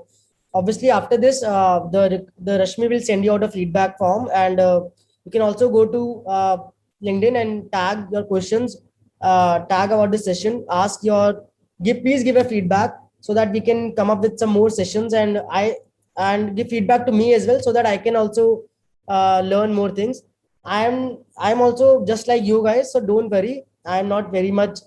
Obviously, after this, the Rashmi will send you out a feedback form, and you can also go to LinkedIn and tag your questions, tag about the session, ask your please give a feedback so that we can come up with some more sessions, and give feedback to me as well so that I can also learn more things. I'm also just like you guys, so don't worry. I'm not very much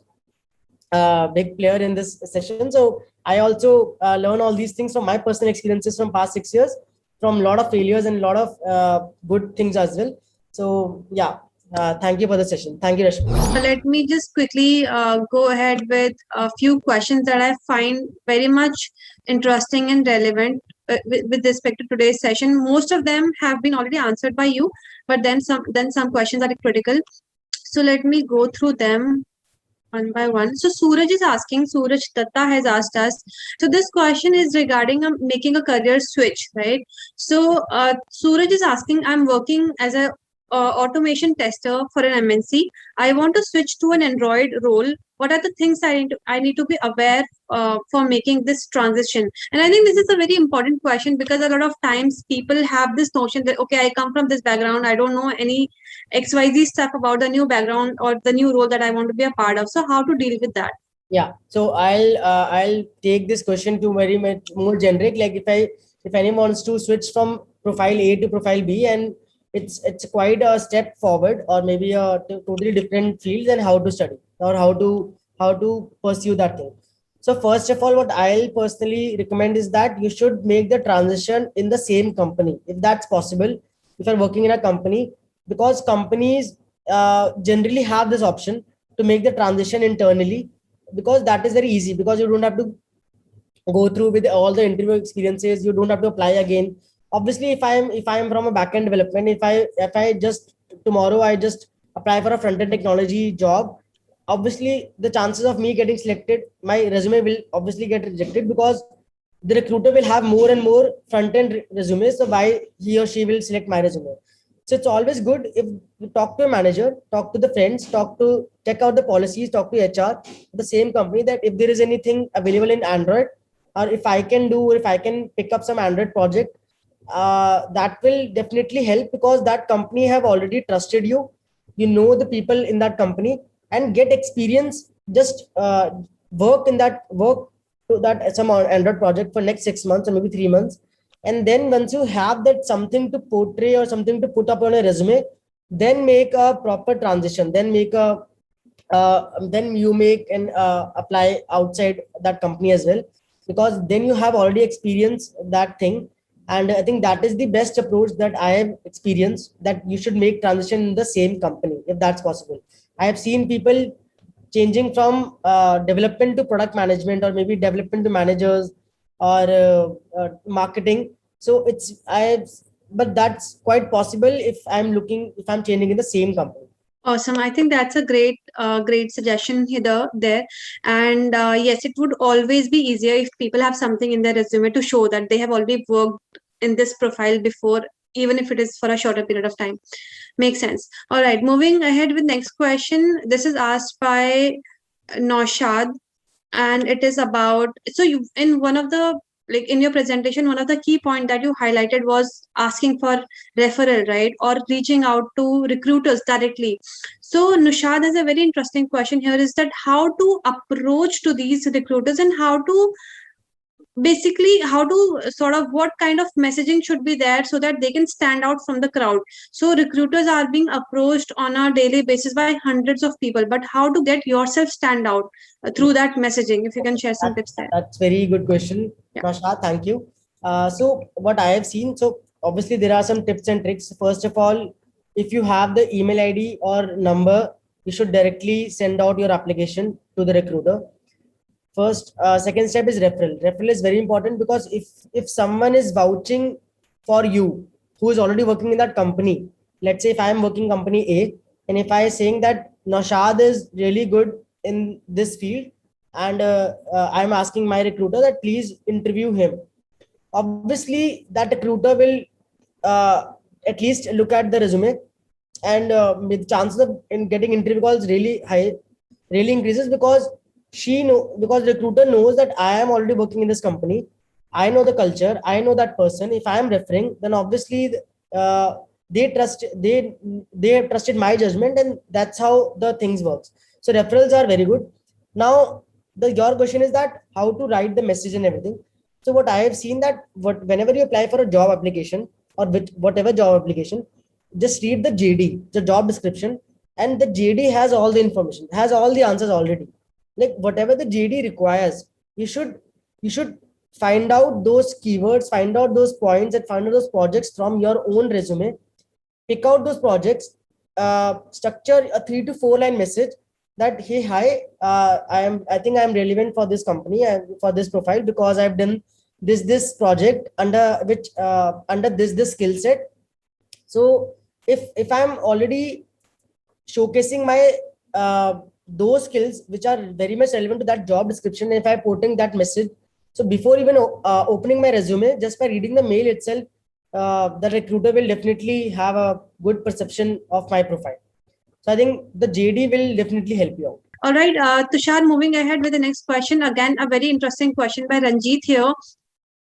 big player in this session. So I also learn all these things from my personal experiences from past 6 years, from a lot of failures and a lot of good things as well. So yeah, thank you for the session. Thank you, Rashmi. Let me just quickly go ahead with a few questions that I find very much interesting and relevant with respect to today's session. Most of them have been already answered by you, but then some questions are critical. So let me go through them one by one. So Suraj is asking, Suraj Datta has asked us. So this question is regarding making a career switch, right? So Suraj is asking, I'm working as a automation tester for an MNC. I want to switch to an Android role. What are the things I need to be aware for making this transition? And I think this is a very important question because a lot of times people have this notion that, okay, I come from this background, I don't know any XYZ stuff about the new background or the new role that I want to be a part of. So how to deal with that? Yeah, so I'll take this question to very much more generic. Like if anyone wants to switch from profile A to profile B, and it's quite a step forward, or maybe a totally different field, then how to study or how to pursue that thing. So first of all, what I'll personally recommend is that you should make the transition in the same company if that's possible. If you're working in a company, because companies generally have this option to make the transition internally, because that is very easy, because you don't have to go through with all the interview experiences. You don't have to apply again. Obviously, if I'm from a backend development, if I just tomorrow I just apply for a front end technology job, obviously the chances of me getting selected, my resume will obviously get rejected, because the recruiter will have more and more front end resumes. So why he or she will select my resume? So it's always good if you talk to a manager, talk to the friends, check out the policies, talk to HR, the same company, that if there is anything available in Android, or if I can do, or if I can pick up some Android project, that will definitely help, because that company have already trusted you. You know the people in that company, and get experience. Just work to that some Android project for next 6 months or maybe 3 months, and then once you have that something to portray or something to put up on a resume, then make a proper transition. Then you make and apply outside that company as well, because then you have already experienced that thing. And I think that is the best approach that I have experienced, that you should make transition in the same company if that's possible. I have seen people changing from development to product management, or maybe development to managers, or marketing. So but that's quite possible if I'm changing in the same company. Awesome. I think that's a great suggestion here there. And yes, it would always be easier if people have something in their resume to show that they have already worked in this profile before, even if it is for a shorter period of time. Makes sense. All right, moving ahead with next question. This is asked by Naushad, and it is about, so you, in one of the, like in your presentation, one of the key point that you highlighted was asking for referral, right, or reaching out to recruiters directly. So Nushad has a very interesting question here, is that how to approach to these recruiters, and how to basically, how to sort of, what kind of messaging should be there so that they can stand out from the crowd. So recruiters are being approached on a daily basis by hundreds of people, but how to get yourself stand out through that messaging? If you can share some tips there. That's very good question, Yeah. Masha. Thank you. So what I have seen, so obviously there are some tips and tricks. First of all, if you have the email ID or number, you should directly send out your application to the recruiter. Second step is referral. Referral is very important, because if someone is vouching for you who is already working in that company, let's say if I am working company A, and if I am saying that Naushad is really good in this field, and I'm asking my recruiter that please interview him, obviously that recruiter will at least look at the resume, and the chances of in getting interview calls really high, really increases, because because the recruiter knows that I am already working in this company. I know the culture, I know that person. If I am referring, then obviously uh, they have trusted my judgment, and that's how the things works. So referrals are very good. Now your question is that how to write the message and everything. So what I have seen, that whenever you apply for a job application, or whatever job application, just read the JD, the job description, and the JD has all the information, has all the answers already. Like whatever the JD requires, you should find out those keywords, find out those points, and find out those projects from your own resume. Pick out those projects, structure a 3 to 4 line message, that hey, hi, I think I'm relevant for this company and for this profile, because I've done this project under this skill set. So if I'm already showcasing my those skills which are very much relevant to that job description, if I'm putting that message, so before even opening my resume, just by reading the mail itself, the recruiter will definitely have a good perception of my profile. So I think the JD will definitely help you out. All right, Tushar, moving ahead with the next question. Again, a very interesting question by Ranjit here.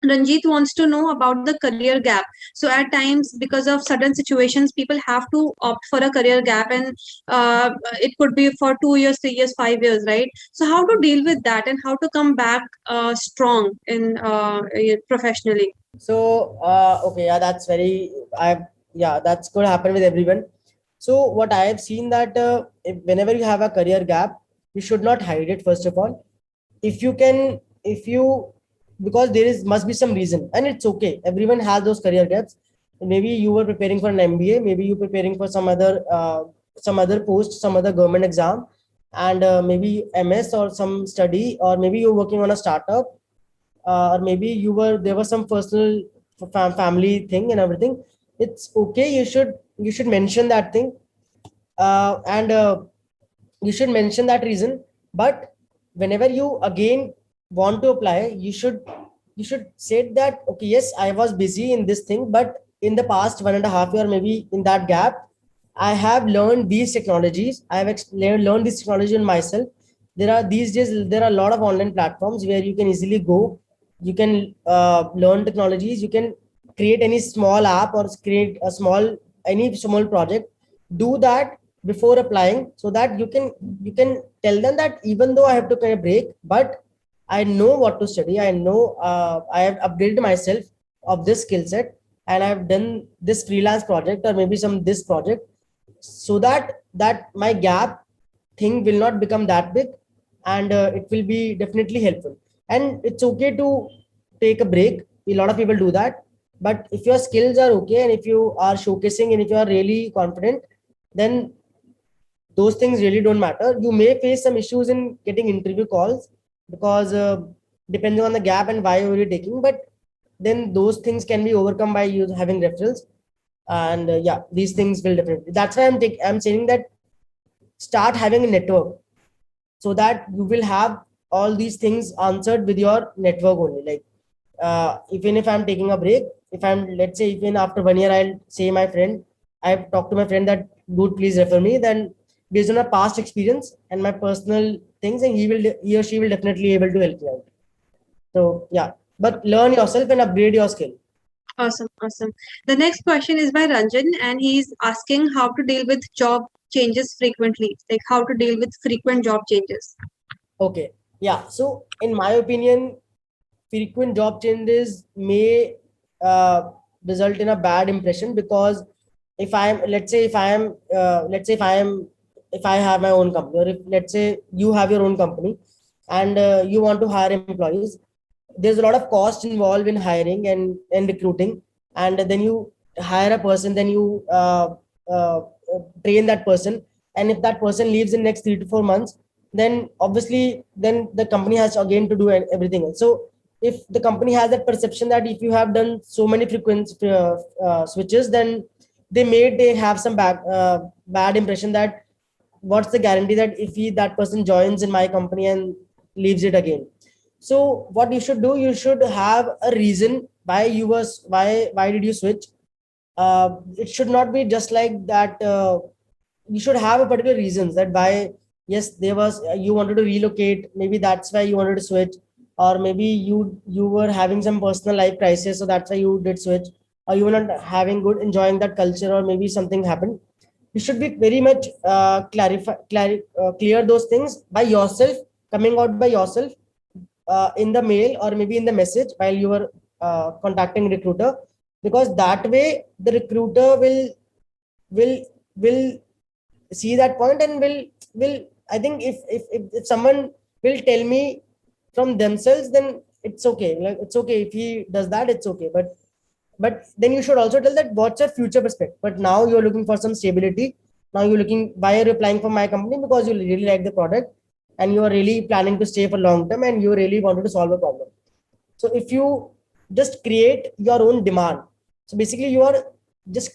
Ranjit wants to know about the career gap. So at times, because of sudden situations, people have to opt for a career gap, and it could be for 2 years, 3 years, 5 years, right? So how to deal with that, and how to come back strong in professionally? So okay, yeah, that's going to happen with everyone. So what I have seen, that whenever you have a career gap, you should not hide it. First of all, if you because there is must be some reason, and it's okay. Everyone has those career gaps. Maybe you were preparing for an MBA, maybe you preparing for some other post, some other government exam, and maybe MS or some study, or maybe you're working on a startup. or maybe there was some personal family thing and everything, it's okay. You should mention that thing, and you should mention that reason. But whenever you again want to apply, you should say that, okay, yes, I was busy in this thing, but in the past 1.5 year, maybe in that gap, I have learned these technologies. I have learned this technology on myself. There are these days there are a lot of online platforms where you can easily go. You can learn technologies. You can create any small app or create a small any small project. Do that before applying, so that you can tell them that even though I have to take a break, but I know what to study. I know I have upgraded myself of this skill set, and I've done this freelance project or maybe some this project, so that my gap thing will not become that big, and it will be definitely helpful. And it's okay to take a break. A lot of people do that, but if your skills are okay and if you are showcasing and if you are really confident, then those things really don't matter. You may face some issues in getting interview calls because depending on the gap and why you're taking, but then those things can be overcome by you having referrals. And yeah, these things will definitely. That's why I'm saying that start having a network, so that you will have all these things answered with your network only. Like even if I'm taking a break, if I'm, let's say, even after 1 year, I'll say my friend, I've talked to my friend that, dude, please refer me. Then based on my past experience and my personal things, and he or she will definitely able to help you out. So yeah, but learn yourself and upgrade your skill. Awesome, awesome. The next question is by Ranjan, and he's asking how to deal with job changes frequently, like how to deal with frequent job changes. Okay, yeah. So in my opinion, frequent job changes may result in a bad impression, because if I'm, let's say, if I am, if I have my own company, or if, let's say, you have your own company, and you want to hire employees, there's a lot of cost involved in hiring and recruiting. And then you hire a person, then you uh, train that person, and if that person leaves in next 3 to 4 months, then obviously then the company has again to do everything else. So if the company has that perception that if you have done so many frequent switches, then they have some bad impression that what's the guarantee that if that person joins in my company and leaves it again. So what you should do, you should have a reason why why did you switch. It should not be just like that. You should have a particular reasons that why. Yes, there was, you wanted to relocate, maybe that's why you wanted to switch, or maybe you were having some personal life crisis, so that's why you did switch, or you were not having good enjoying that culture, or maybe something happened. You should be very much clear those things by yourself, coming out by yourself, in the mail or maybe in the message while you were contacting recruiter, because that way the recruiter will will see that point and will I think if someone will tell me from themselves, then it's okay. Like, it's okay if he does that, it's okay. But then you should also tell that what's your future perspective. But now you're looking for some stability. Now you're looking, why are you applying for my company? Because you really like the product and you are really planning to stay for long term and you really wanted to solve a problem. So if you just create your own demand, so basically you are just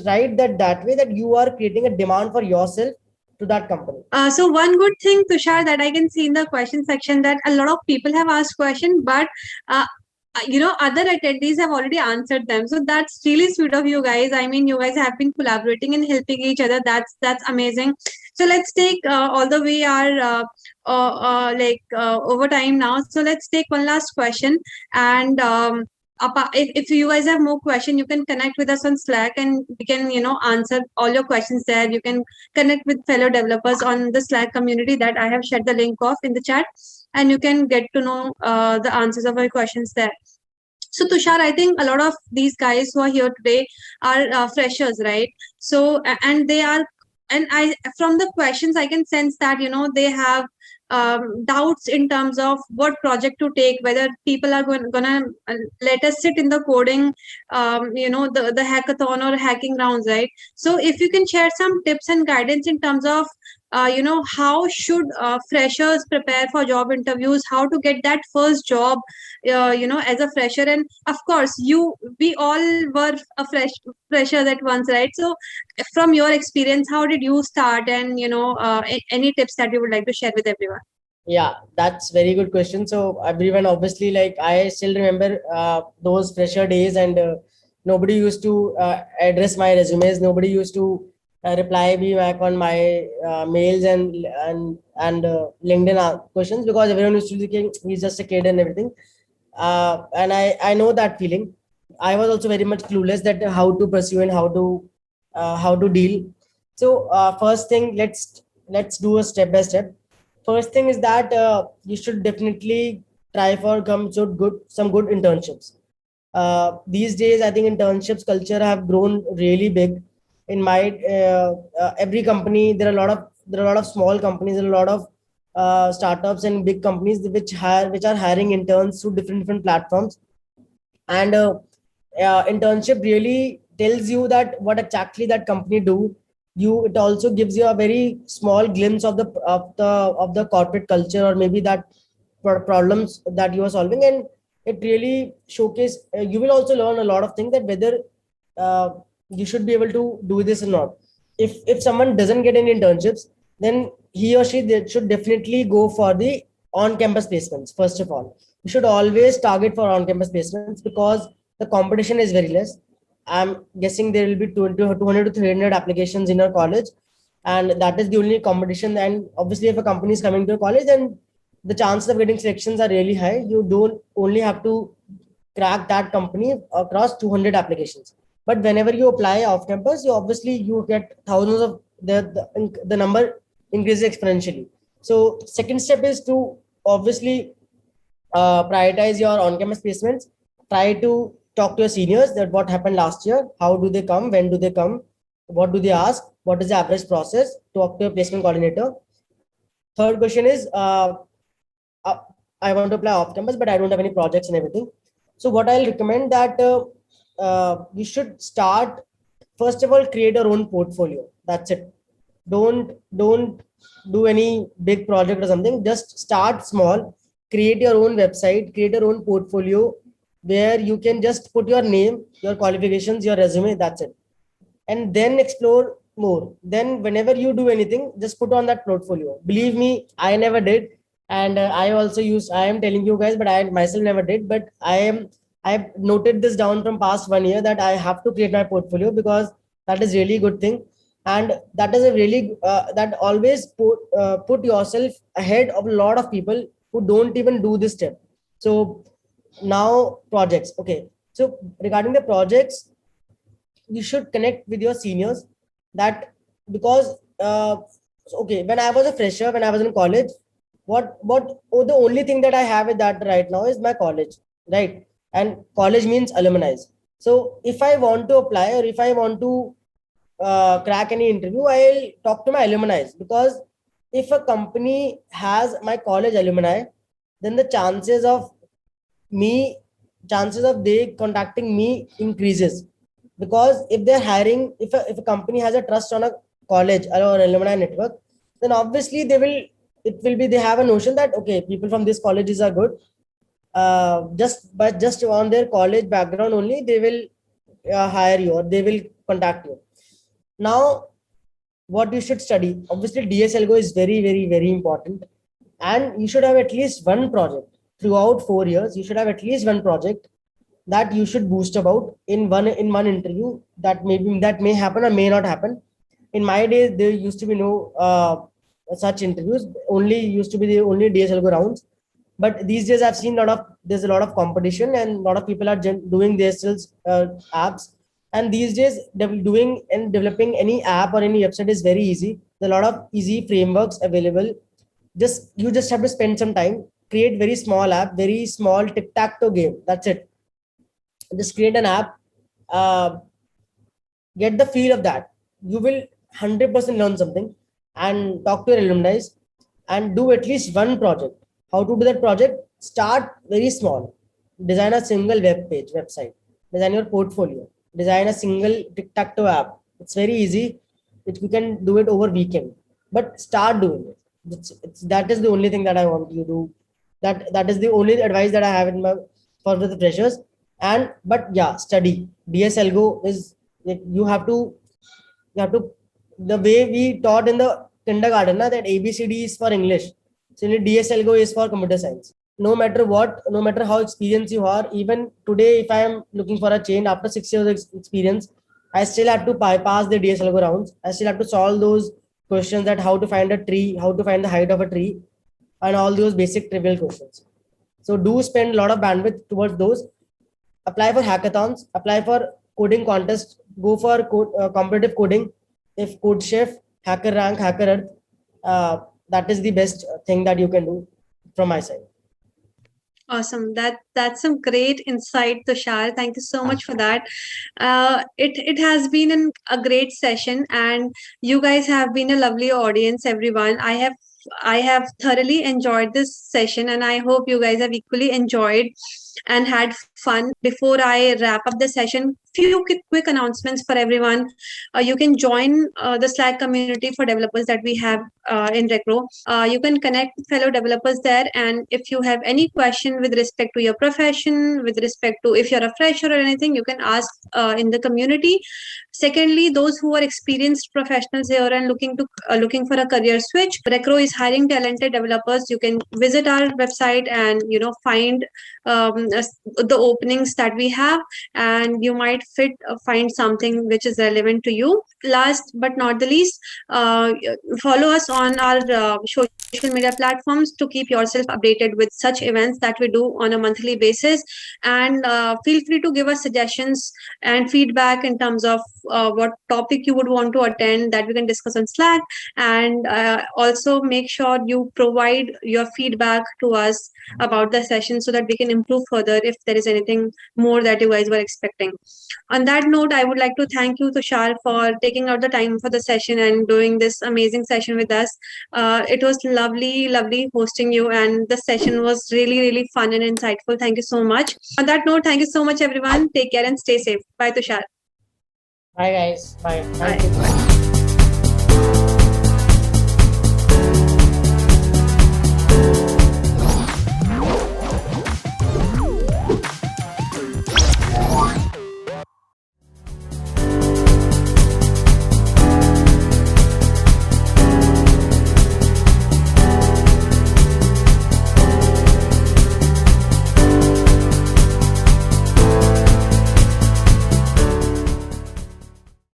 write that way that you are creating a demand for yourself to that company. So one good thing, Tushar, that I can see in the question section, that a lot of people have asked question, but other attendees have already answered them. So that's really sweet of you guys. I mean, you guys have been collaborating and helping each other. That's amazing. So let's take all the way our over time now. So let's take one last question, and if you guys have more question, you can connect with us on Slack, and we can answer all your questions there. You can connect with fellow developers on the Slack community that I have shared the link of in the chat, and you can get to know the answers of your questions there. So Tushar, I think a lot of these guys who are here today are freshers, right? So and they are, and I, from the questions I can sense that they have doubts in terms of what project to take, whether people are gonna let us sit in the coding, the hackathon or hacking rounds, right? So if you can share some tips and guidance in terms of how should freshers prepare for job interviews, how to get that first job, as a fresher. And of course, we all were a freshers at once, right? So from your experience, how did you start? And any tips that you would like to share with everyone? Yeah, that's very good question. So everyone, obviously, like I still remember those fresher days, and nobody used to address my resumes. Nobody used to reply me back on my mails and LinkedIn questions, because everyone used to be thinking he's just a kid and everything. And I know that feeling. I was also very much clueless that how to pursue and how to deal. So first thing, let's do a step by step. First thing is that you should definitely try for some good internships. These days, I think internships culture have grown really big. In my every company, there are a lot of small companies, there are a lot of startups and big companies which are hiring interns through different platforms. And internship really tells you that what exactly that company do. It also gives you a very small glimpse of the corporate culture, or maybe that problems that you are solving. And it really showcase, you will also learn a lot of things, that whether uh, you should be able to do this or not. If someone doesn't get any internships, then he or she, they should definitely go for the on campus placements. First of all, you should always target for on campus placements, because the competition is very less. I'm guessing there will be 200 to 300 applications in your college, and that is the only competition. And obviously, if a company is coming to a college, then the chances of getting selections are really high. You don't only have to crack that company across 200 applications. But whenever you apply off campus, you get thousands of the number increases exponentially. So second step is to obviously prioritize your on-campus placements. Try to talk to your seniors that what happened last year, how do they come, when do they come, what do they ask, what is the average process. Talk to your placement coordinator. Third question is, uh, I want to apply off campus, but I don't have any projects and everything. So what I'll recommend that you should start, first of all, create your own portfolio. That's it. Don't do any big project or something. Just start small. Create your own website. Create your own portfolio where you can just put your name, your qualifications, your resume. That's it, and then explore more. Then, whenever you do anything, just put on that portfolio. Believe me, I never did, and I am telling you guys, but I myself never did. But I've noted this down from past 1 year that I have to create my portfolio, because that is really good thing, and that is a really that always put yourself ahead of a lot of people who don't even do this step. So now projects. Okay, so regarding the projects, you should connect with your seniors, that because okay, when I was a fresher, when I was in college, the only thing that I have with that right now is my college, right? And college means alumni. So if I want to apply, or if I want to crack any interview, I'll talk to my alumni, because if a company has my college alumni, then the me chances of they contacting me increases. Because if they're hiring, if a company has a trust on a college or an alumni network, then obviously they have a notion that okay, people from these colleges are good. Just on their college background only, they will hire you, or they will contact you. Now, what you should study, obviously DSLGO is very important, and you should have at least one project throughout 4 years. You should have at least one project that you should boost about in one interview. That may happen or may not happen. In my days, there used to be no such interviews. Only used to be the only DSLGO rounds. But these days, I've seen there's a lot of competition, and a lot of people are doing their skills apps. And these days, doing and developing any app or any website is very easy. There are a lot of easy frameworks available. You just have to spend some time, create very small app, very small tic-tac-toe game. That's it. Just create an app, uh, get the feel of that. You will 100% learn something, and talk to your alumni, and do at least one project. How to do that project? Start very small. Design a single website. Design your portfolio. Design a single tic-tac-toe app. It's very easy. You can do it over weekend. but start doing it. That is the only thing that I want you to. That is the only advice that I have in my for the freshers. And but yeah, study. DSL Go is like you have to the way we taught in the kindergarten na, that ABCD is for English. So DSL Go is for computer science. No matter what, no matter how experienced you are, even today, if I am looking for a change after 6 years of experience, I still have to bypass the DSL Go rounds. I still have to solve those questions that how to find a tree, how to find the height of a tree, and all those basic trivial questions. So do spend a lot of bandwidth towards those. Apply for hackathons, apply for coding contests, go for competitive coding. If Code Chef, Hacker Rank, Hacker Earth, that is the best thing that you can do from my side. Awesome. That's some great insight, Tushar. Thank you so much for that. It has been a great session, and you guys have been a lovely audience, everyone. I have thoroughly enjoyed this session, and I hope you guys have equally enjoyed and had fun. Before I wrap up the session, few quick announcements for everyone. You can join the Slack community for developers that we have in Recro. You can connect with fellow developers there, and if you have any question with respect to your profession, with respect to if you're a fresher or anything, you can ask in the community. Secondly, those who are experienced professionals here and looking for a career switch, Recro is hiring talented developers. You can visit our website and find the openings that we have, and you might find something which is relevant to you. Last but not the least, follow us on our social media platforms to keep yourself updated with such events that we do on a monthly basis, and feel free to give us suggestions and feedback in terms of what topic you would want to attend that we can discuss on Slack, and also make sure you provide your feedback to us about the session so that we can improve further if there is anything more that you guys were expecting. On that note, I would like to thank you, Tushar, for taking out the time for the session and doing this amazing session with us. It was lovely hosting you, and the session was really fun and insightful. Thank you so much. On that note, thank you so much, everyone. Take care and stay safe. Bye, Tushar. Bye guys. Bye. Bye. Thank you.